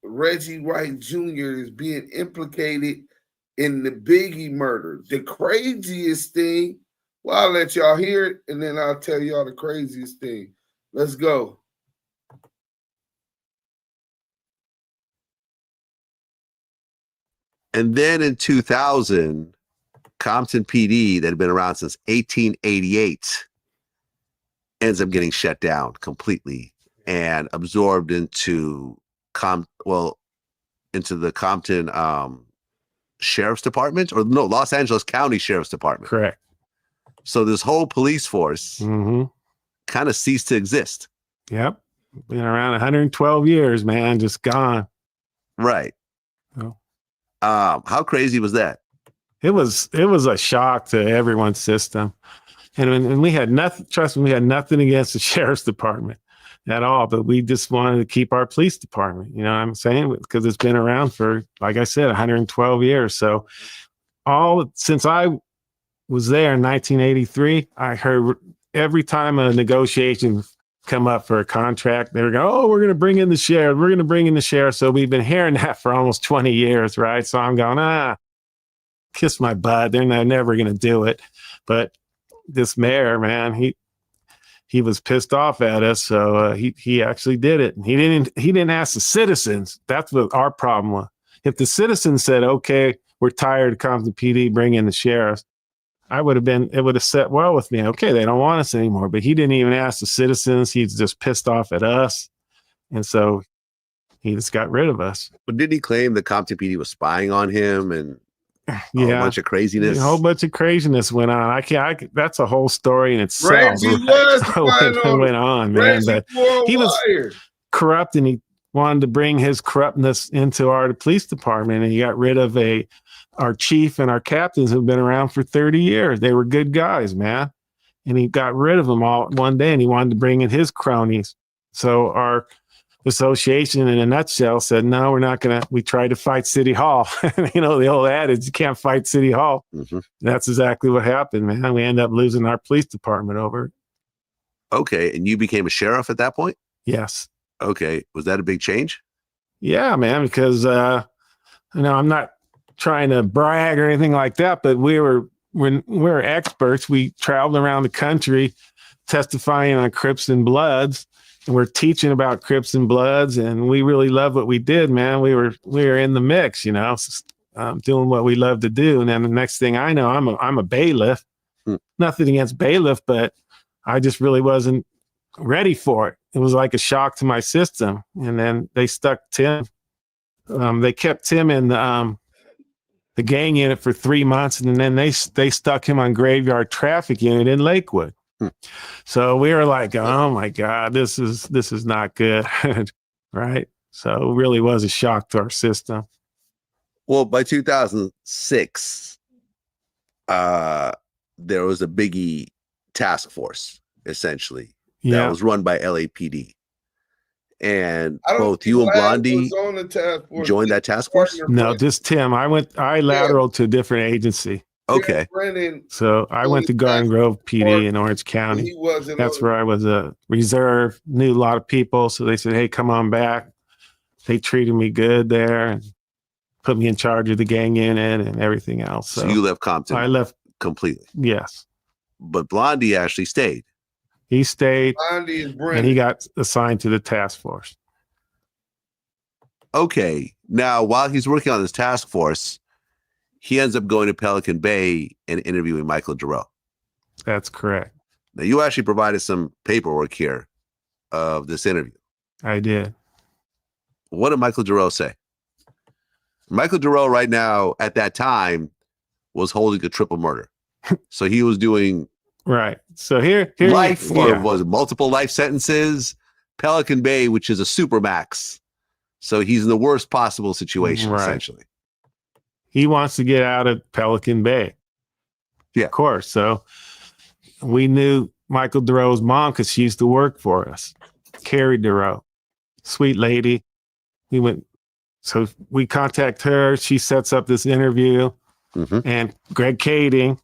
Reggie Wright Jr. is being implicated in the Biggie murder. The craziest thing, well, I'll let y'all hear it, and then I'll tell y'all the craziest thing. Let's go. And then in 2000, Compton PD, that had been around since 1888, ends up getting shut down completely and absorbed into the Compton Sheriff's Department, or no, Los Angeles County Sheriff's Department. Correct. So this whole police force kind of ceased to exist. Yep. Been around 112 years, man, just gone. Right. Oh. How crazy was that? It was a shock to everyone's system. And we had nothing, trust me, we had nothing against the Sheriff's Department at all, but we just wanted to keep our police department, you know what I'm saying? Because it's been around for, like I said, 112 years. So since I was there in 1983, I heard every time a negotiation come up for a contract, they were going, oh, we're going to bring in the sheriff. We're going to bring in the sheriff. So we've been hearing that for almost 20 years, right? So I'm going, kiss my butt. They're never going to do it. But this mayor, man, he was pissed off at us, so he actually did it. He didn't ask the citizens. That's what our problem was. If the citizens said, "Okay, we're tired of Compton PD, bring in the sheriffs," it would have set well with me. Okay, they don't want us anymore. But he didn't even ask the citizens. He's just pissed off at us, and so he just got rid of us. But did he claim the Compton PD was spying on him and? Yeah, a bunch of craziness. A whole bunch of craziness went on. I can't. That's a whole story in itself. Reggie went on, man. But he was corrupt, and he wanted to bring his corruptness into our police department. And he got rid of our chief and our captains who've been around for 30 years. They were good guys, man. And he got rid of them all one day, and he wanted to bring in his cronies. So our association, in a nutshell, said, no, we're not going to. We tried to fight City Hall. You know, the old adage, you can't fight City Hall. That's exactly what happened, man. We ended up losing our police department over it. Okay. And you became a sheriff at that point? Yes. Okay. Was that a big change? Yeah, man, because, I'm not trying to brag or anything like that, but when we're experts, we traveled around the country testifying on Crips and Bloods. And we're teaching about Crips and Bloods, and we really love what we did, man. We were in the mix, you know, doing what we love to do. And then the next thing I know, I'm a bailiff. Nothing against bailiff, but I just really wasn't ready for it. It was like a shock to my system. And then they stuck Tim they kept Tim in the gang unit for 3 months, and then they stuck him on graveyard traffic unit in Lakewood. So we were like, oh my God, this is not good. Right? So it really was a shock to our system. Well, by 2006, there was a Biggie task force, essentially, that was run by LAPD. And both you and Blondie joined that task force? No, just Tim. I lateraled to a different agency. Okay. So I went to Garden Grove PD in Orange County. That's where I was a reserve, knew a lot of people. So they said, hey, come on back. They treated me good there and put me in charge of the gang unit and everything else. So you left Compton? I left completely. Yes. But Blondie actually stayed. He stayed, Blondie is Brennan. and he got assigned to the task force. Okay. Now, while he's working on this task force, he ends up going to Pelican Bay and interviewing Michael Duro. That's correct. Now, you actually provided some paperwork here of this interview. I did. What did Michael Duro say? Michael Duro right now, at that time, was holding a triple murder. So he was doing... Right. So here life, or was it multiple life sentences? Pelican Bay, which is a supermax. So he's in the worst possible situation, essentially. He wants to get out of Pelican Bay. Yeah. Of course. So we knew Michael Duro's mom because she used to work for us. Carrie Duro. Sweet lady. So we contact her. She sets up this interview. And Greg Kading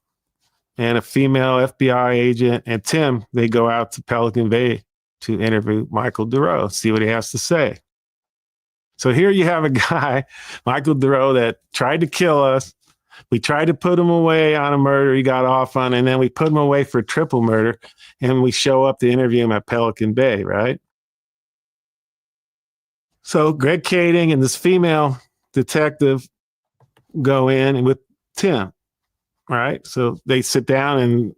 and a female FBI agent and Tim, they go out to Pelican Bay to interview Michael Duro, see what he has to say. So here you have a guy, Michael Duro, that tried to kill us. We tried to put him away on a murder he got off on, and then we put him away for triple murder, and we show up to interview him at Pelican Bay, right? So Greg Kading and this female detective go in with Tim, right? So they sit down, and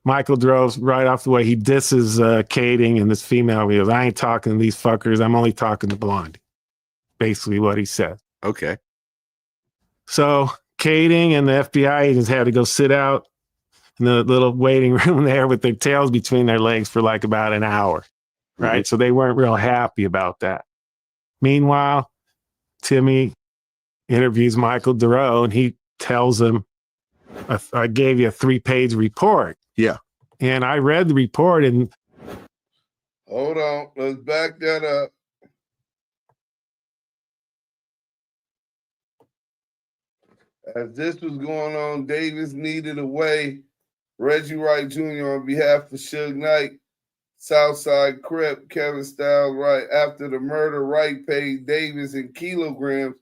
Michael Duro's right off the way. He disses Kading and this female. He goes, I ain't talking to these fuckers. I'm only talking to Blondie. Basically what he said. Okay. So Kading and the FBI agents had to go sit out in the little waiting room there with their tails between their legs for like about an hour, right? So they weren't real happy about that. Meanwhile, Timmy interviews Michael Duro, and he tells him, I gave you a 3-page report. Yeah. And I read the report, and hold on, let's back that up. As this was going on, Davis needed a way. Reggie Wright Jr. on behalf of Suge Knight, Southside Crip, Kevin Styles Wright. After the murder, Wright paid Davis in kilograms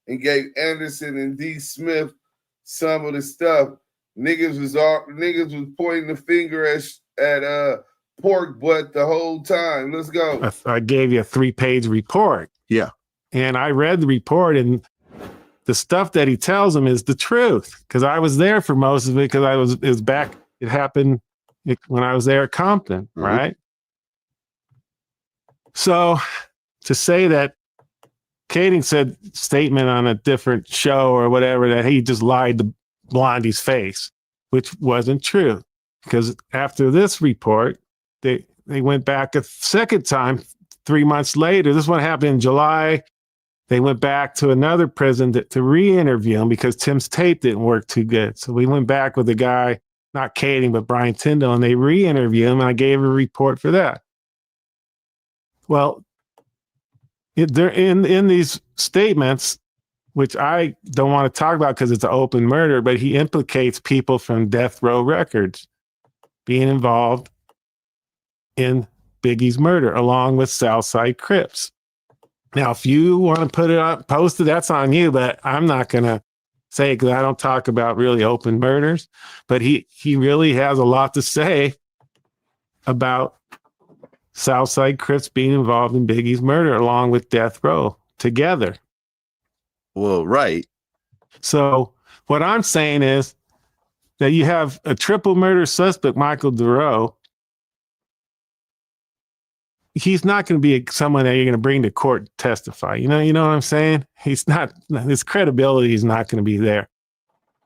and gave Anderson and D. Smith some of the stuff. Niggas was pointing the finger at pork butt the whole time. Let's go. I gave you a 3-page report. Yeah. And I read the report, and the stuff that he tells him is the truth, because I was there for most of it, because it happened when I was there at Compton, right? So to say that Kading said statement on a different show or whatever, that he just lied to Blondie's face, which wasn't true, because after this report, they went back a second time 3 months later. This one happened in July. They went back to another prison to re-interview him because Tim's tape didn't work too good. So we went back with the guy, not Kading, but Brian Tyndall, and they re-interviewed him, and I gave a report for that. Well, they're in these statements, which I don't want to talk about because it's an open murder, but he implicates people from Death Row Records being involved in Biggie's murder, along with Southside Crips. Now, if you want to put it up, post it, that's on you, but I'm not going to say it because I don't talk about really open murders. But he really has a lot to say about Southside Crips being involved in Biggie's murder, along with Death Row together. Well, right. So what I'm saying is that you have a triple murder suspect, Michael Duro, he's not going to be someone that you're going to bring to court to testify. You know what I'm saying? He's not, his credibility is not going to be there.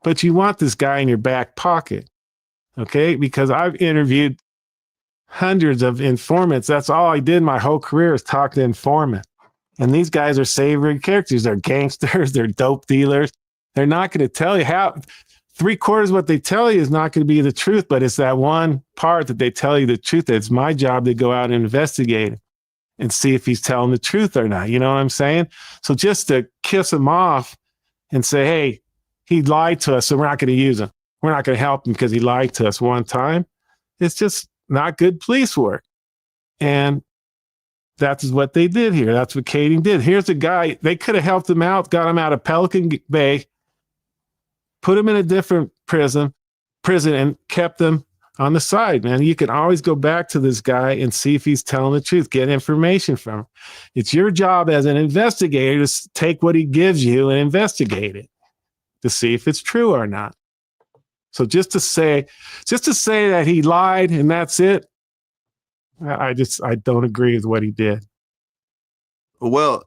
But you want this guy in your back pocket, okay? Because I've interviewed hundreds of informants. That's all I did my whole career is talk to informants. And these guys are savory characters. They're gangsters. They're dope dealers. They're not going to tell you how. 3/4 of what they tell you is not going to be the truth, but it's that one part that they tell you the truth. It's my job to go out and investigate it and see if he's telling the truth or not. You know what I'm saying? So just to kiss him off and say, hey, he lied to us, so we're not going to use him. We're not going to help him because he lied to us one time. It's just not good police work. And that's what they did here. That's what Kading did. Here's a guy, they could have helped him out, got him out of Pelican Bay, put him in a different prison and kept him on the side, man. You can always go back to this guy and see if he's telling the truth, get information from him. It's your job as an investigator to take what he gives you and investigate it to see if it's true or not. So just to say that he lied and that's it, I don't agree with what he did. Well,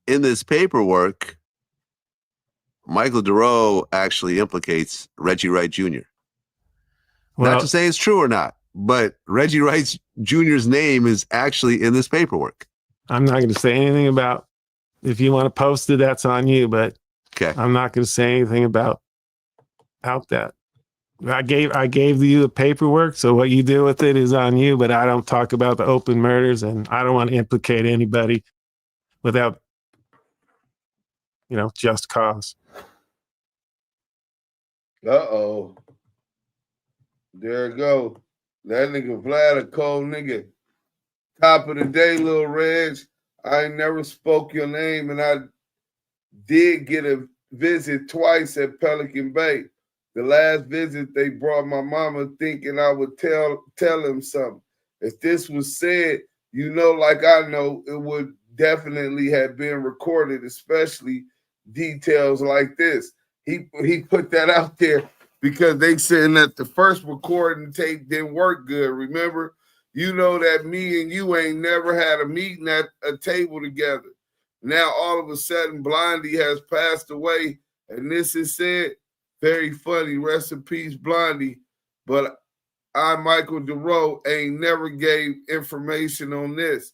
in this paperwork, Michael DeRoe actually implicates Reggie Wright Jr. Well, not to say it's true or not, but Reggie Wright Jr.'s name is actually in this paperwork. I'm not going to say anything about, if you want to post it, that's on you, but okay. I'm not going to say anything about that. I gave you the paperwork, so what you do with it is on you, but I don't talk about the open murders, and I don't want to implicate anybody without, just cause. Uh-oh. There it go. That nigga Vlad a cold nigga. Top of the day, Lil Reg. I ain't never spoke your name, and I did get a visit twice at Pelican Bay. The last visit, they brought my mama thinking I would tell him something. If this was said, like I know, it would definitely have been recorded, especially details like this. He put that out there because they saying that the first recording tape didn't work good. Remember, you know that me and you ain't never had a meeting at a table together. Now all of a sudden, Blondie has passed away, and this is said. Very funny, rest in peace, Blondie. But I, Michael DeRoe, ain't never gave information on this.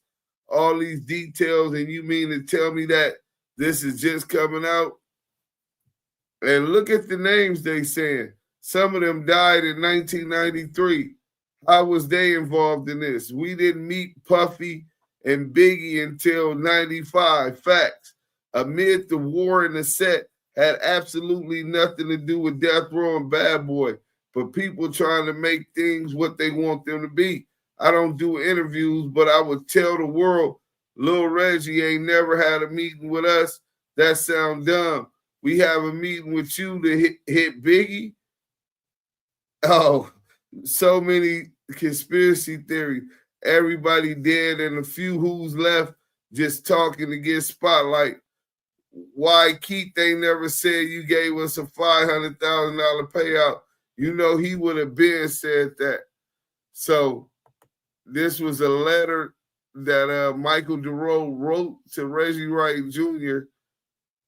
All these details, and you mean to tell me that this is just coming out? And look at the names they saying. Some of them died in 1993. How was they involved in this? We didn't meet Puffy and Biggie until 95. Facts. Amid the war in the set, had absolutely nothing to do with Death Row and Bad Boy, but people trying to make things what they want them to be. I don't do interviews, but I would tell the world, Lil Reggie ain't never had a meeting with us. That sound dumb. We have a meeting with you to hit Biggie. Oh, so many conspiracy theories. Everybody dead and a few who's left just talking to get spotlight. Why Keith ain't never said you gave us a $500,000 payout? He would have been said that. So this was a letter that Michael DeRoe wrote to Reggie Wright Jr.,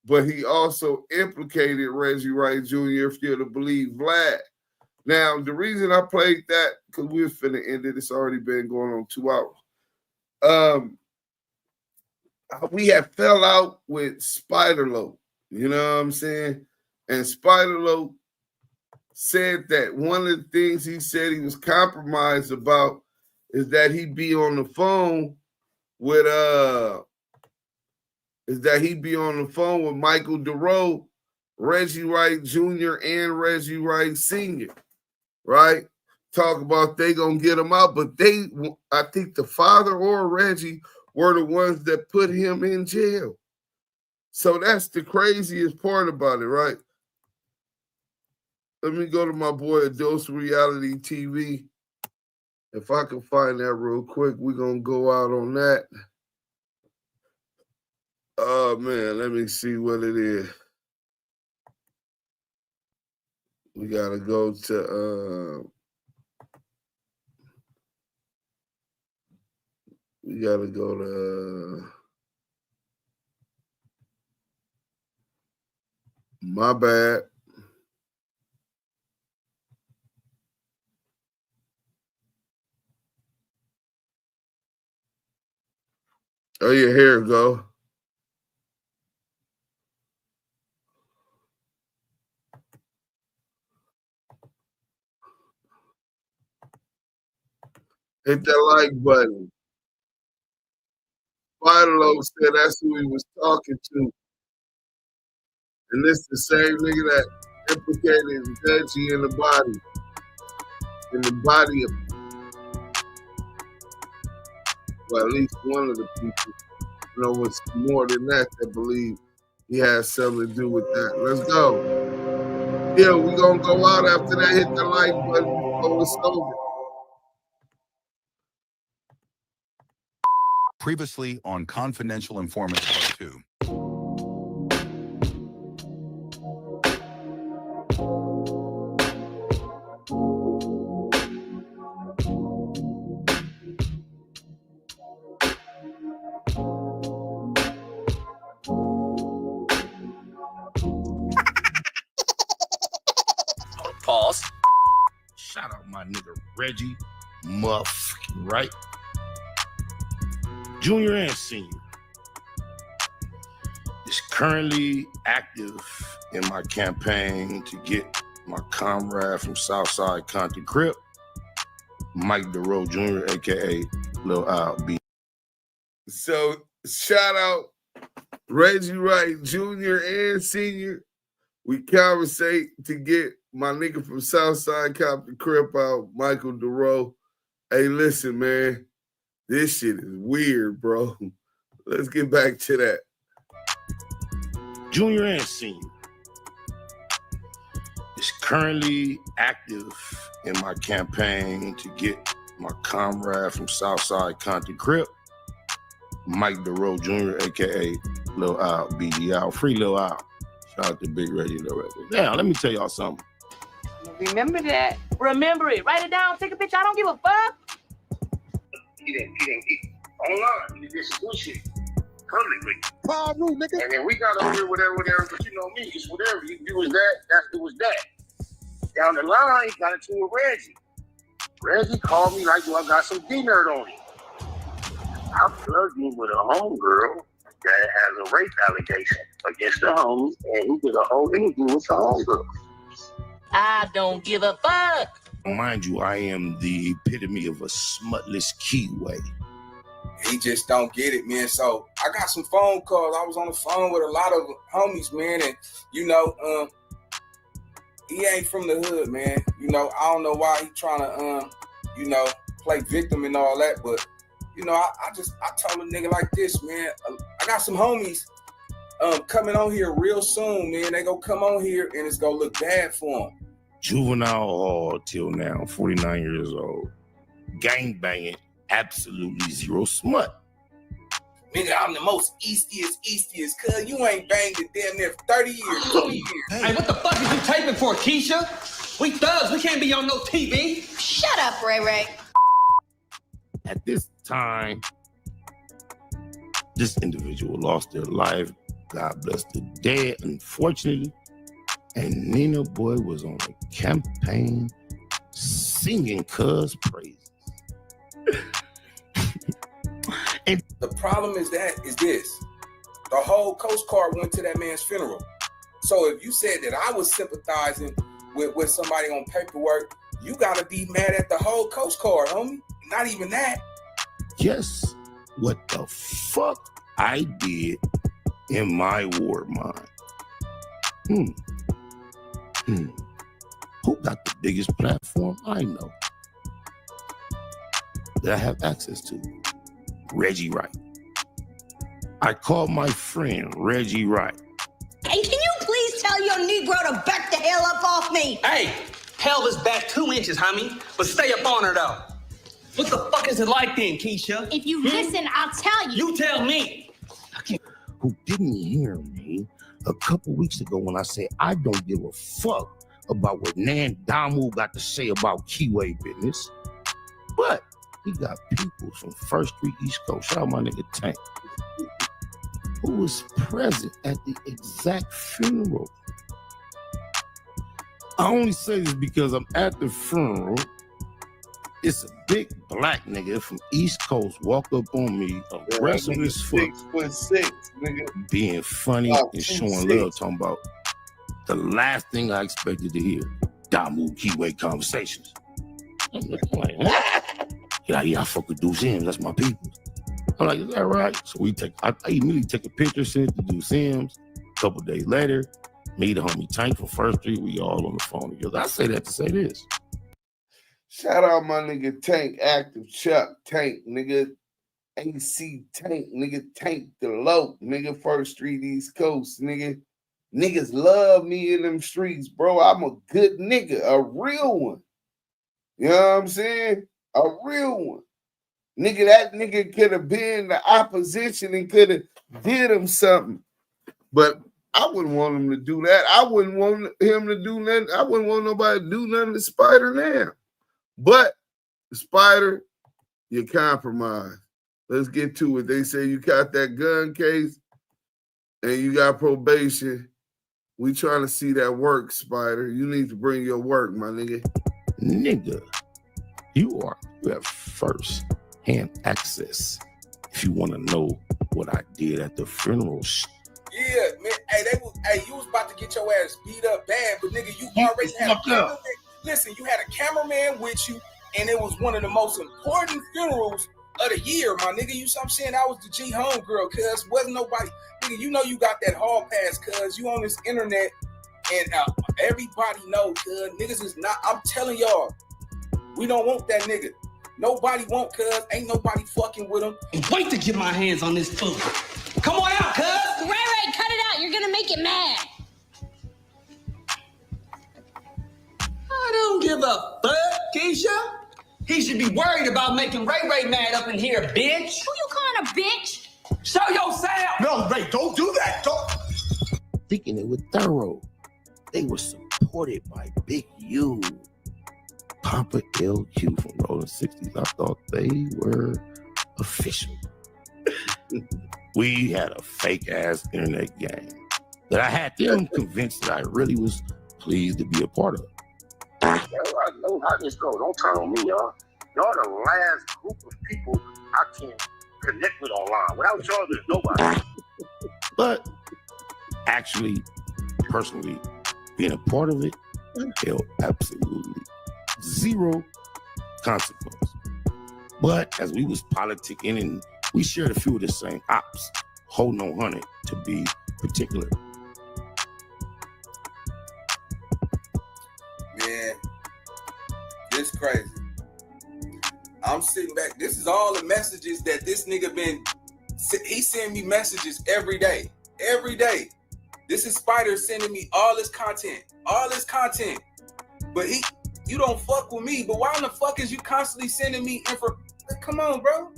but he also implicated Reggie Wright Jr., if you're to believe Vlad. Now, the reason I played that, because we're finna end it, it's already been going on 2 hours. We had fell out with Spider-Lope, you know what I'm saying? And Spider-Lope said that one of the things he said he was compromised about is that he be on the phone with Michael DeRoe, Reggie Wright Jr. and Reggie Wright Sr., right? Talk about they gonna get him out, but I think the father or Reggie were the ones that put him in jail. So that's the craziest part about it, right? Let me go to my boy Dose Reality TV. If I can find that real quick, we're going to go out on that. Oh, man, let me see what it is. We got to go to... We gotta go to my bad. Oh yeah, here we go. Hit that like button. Philo said that's who he was talking to. And this the same nigga that implicated Reggie in the body of, well, at least one of the people. You know, what's more than that believe he has something to do with that. Let's go. Yeah, we gonna go out after that. Hit the like button before it's over. Previously on Confidential Informant Part 2. Pause. Shout out my nigga Reggie Right Jr. and Senior is currently active in my campaign to get my comrade from Southside Compton Crip, Mike DeRoe Jr., aka Lil Al B. So shout out Reggie Wright Jr. and Senior. We conversate to get my nigga from Southside Compton Crip out, Michael DeRoe. Hey, listen, man. This shit is weird, bro. Let's get back to that. Junior and Senior is currently active in my campaign to get my comrade from Southside Compton Crip, Mike DeRoe Jr., aka Lil Al B. Al. Free Lil Al. Shout out to Big Reggie Records. Now, let me tell y'all something. Remember that. Remember it. Write it down. Take a picture. I don't give a fuck. He didn't online. He did some bullshit publicly. Nigga. And then we got over here, whatever, but you know me, it's whatever. You was that, it was that. Down the line, got into it with Reggie. Reggie called me like, well, I got some D-Nerd on him. I plugged him with a homegirl that has a rape allegation against the homie, and he did a whole interview with the homegirl. I don't give a fuck. Mind you, I am the epitome of a smutless keyway. He just don't get it, man. So I got some phone calls. I was on the phone with a lot of homies, man, and you know, he ain't from the hood, man. You know, I don't know why he trying to, you know, play victim and all that, but you know, I told a nigga like this, man. I got some homies coming on here real soon, man. They gonna come on here and it's gonna look bad for them. Juvenile hall till now, 49 years old. Gang banging, absolutely zero smut. Nigga, I'm the most eastiest, cuz you ain't banged it damn near 30 years, 20 years. Hey, what the fuck is you taping for, Keisha? We thugs, we can't be on no TV. Shut up, Ray Ray. At this time, this individual lost their life. God bless the dead, unfortunately. And Nina Boy was on the campaign singing cuz praises. And the problem is this. The whole Coast Guard went to that man's funeral. So if you said that I was sympathizing with somebody on paperwork, you gotta be mad at the whole Coast Guard, homie. Not even that. Guess what the fuck I did in my war mind? Who got the biggest platform I know that I have access to? Reggie Wright. I called my friend Reggie Wright. Hey, can you please tell your Negro to back the hell up off me? Hey, hell is back 2 inches, homie. But stay up on her, though. What the fuck is it like then, Keisha? If you listen, I'll tell you. You tell me. Who didn't hear me a couple weeks ago when I said I don't give a fuck about what Nan Damu got to say about Keyway business. But We got people from First Street, East Coast. Shout out my nigga Tank, who was present at the exact funeral. I only say this because I'm at the funeral. It's a big black nigga from East Coast walk up on me, aggressive as fuck, 6'6", nigga, being funny and showing love, talking about the last thing I expected to hear, Damu Keyway conversations. I'm like, what? Yeah, I fuck with Deuce Sims, that's my people. I'm like, is that right? So I immediately take a picture, send it to Deuce Sims. A couple days later, me, the homie Tank from First Street, we all on the phone together. I say that to say this. Shout out my nigga Tank, Active Chuck, Tank, nigga, AC Tank, nigga, Tank the Lope, nigga, First Street, East Coast, nigga. Niggas love me in them streets, bro. I'm a good nigga, a real one. You know what I'm saying? A real one. Nigga, that nigga could have been the opposition and could have did him something. But I wouldn't want him to do that. I wouldn't want him to do nothing. I wouldn't want nobody to do nothing to Spider now. But Spider, you compromise. Let's get to it. They say you got that gun case and you got probation. We trying to see that work, Spider. You need to bring your work, my nigga. Nigga, you have first-hand access if you want to know what I did at the funeral. Yeah, man. Hey, you was about to get your ass beat up bad, but nigga, you already had a cameraman. Listen, you had a cameraman with you, and it was one of the most important funerals of the year, my nigga. You know what I'm saying? That was the G homegirl, cuz wasn't nobody. Nigga, you know you got that hall pass, cuz you on this internet, and everybody know, cuz niggas is not. I'm telling y'all, we don't want that nigga. Nobody want, cuz ain't nobody fucking with him. Wait to get my hands on this food. Come on out, cuz. Right, cut it out. You're gonna make it mad. I don't give a fuck, Keisha. He should be worried about making Ray Ray mad up in here, bitch. Who you calling a bitch? Show yourself. No, Ray, don't do that. Don't. Thinking it was thorough. They were supported by Big U, Papa LQ from Rolling 60s. I thought they were official. We had a fake ass internet gang that I had them convinced that I really was pleased to be a part of. I know how this goes. Don't turn on me, y'all. Y'all the last group of people I can connect with online. Without y'all, there's nobody. But actually, personally, being a part of it held absolutely zero consequence. But as we was politicking and we shared a few of the same ops, holding on 100 to be particular. Man, this crazy. I'm sitting back. This is all the messages that this nigga he send me messages every day. Every day. This is Spider sending me all this content. But you don't fuck with me. But why in the fuck is you constantly sending me info? Come on, bro.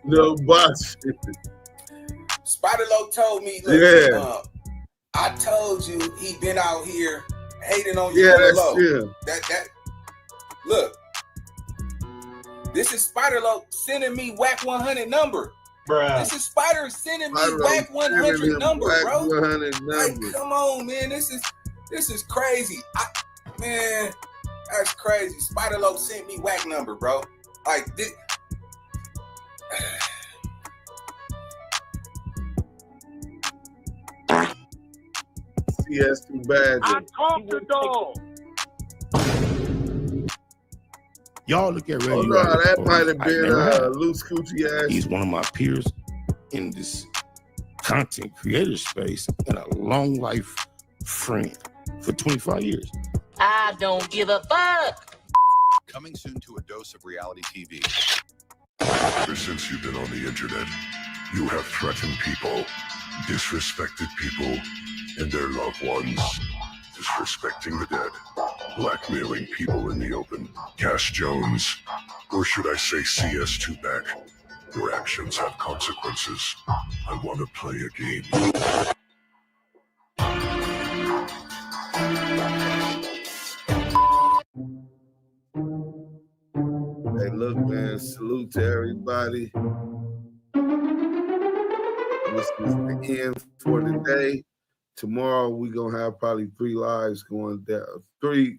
No boss. Spider Low told me, look, I told you he been out here hating on you. Yeah, that's low. true. That look. This is Spider Low sending me Wack 100 number. Bruh. This is Spider sending me Wack 100 number, bro. 100 number. Like, come on, man. This is crazy. Man, that's crazy. Spider Low sent me Wack number, bro. Like this. CS too bad. I talked to dog. Y'all look at Reggie. Oh no, that might have been loose coochie ass. He's one of my peers in this content creator space and a long life friend for 25 years. I don't give a fuck. Coming soon to a dose of reality TV. Ever since you've been on the internet, you have threatened people, disrespected people and their loved ones, disrespecting the dead, blackmailing people in the open. Cash Jones, or should I say CS Tupac, your actions have consequences. I want to play a game. Salute to everybody. This is the end for today. Tomorrow we're gonna have probably 3 lives going down. 2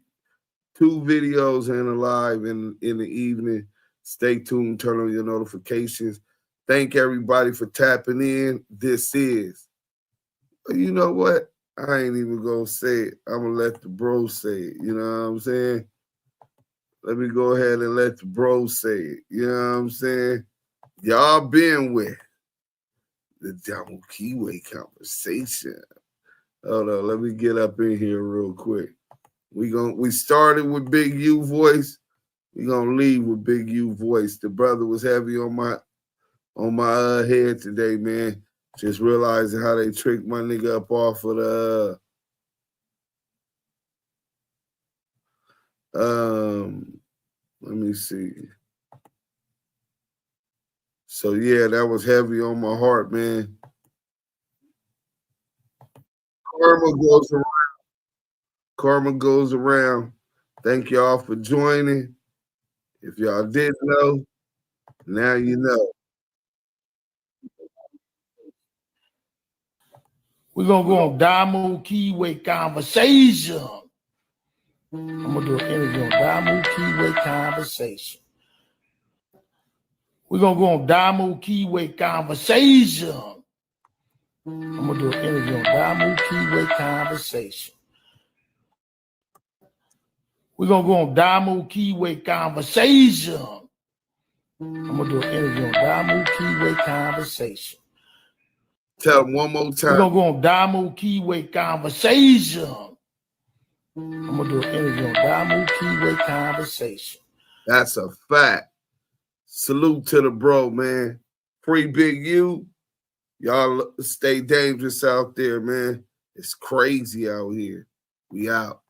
videos and a live in the evening. Stay tuned, turn on your notifications. Thank everybody for tapping in. This is, you know what? I ain't even gonna say it. I'm gonna let the bros say it. You know what I'm saying? Let me go ahead and let the bros say it. You know what I'm saying? Y'all been with the Double Keyway conversation. Hold on, let me get up in here real quick. We started with Big U voice. We gonna leave with Big U voice. The brother was heavy on my head today, man. Just realizing how they tricked my nigga up off of the let me see. So yeah, that was heavy on my heart, man. Karma goes around. Karma goes around. Thank y'all for joining. If y'all didn't know, now you know. We're going to go on Diamond Keyway Conversation. I'm going to do an interview on Diamond Keyway Conversation. We're going to go on Diamond Keyway Conversation. I'm going to do an interview on Diamond Keyway Conversation. We're going to go on Diamond Keyway Conversation. I'm going to do an interview on Diamond Keyway Conversation. Tell them one more time. We're going to go on Diamond Keyway Conversation. I'm going to do an interview on Diamond Keyway Conversation. That's a fact. Salute to the bro, man. Free Big U. Y'all stay dangerous out there, man. It's crazy out here. We out.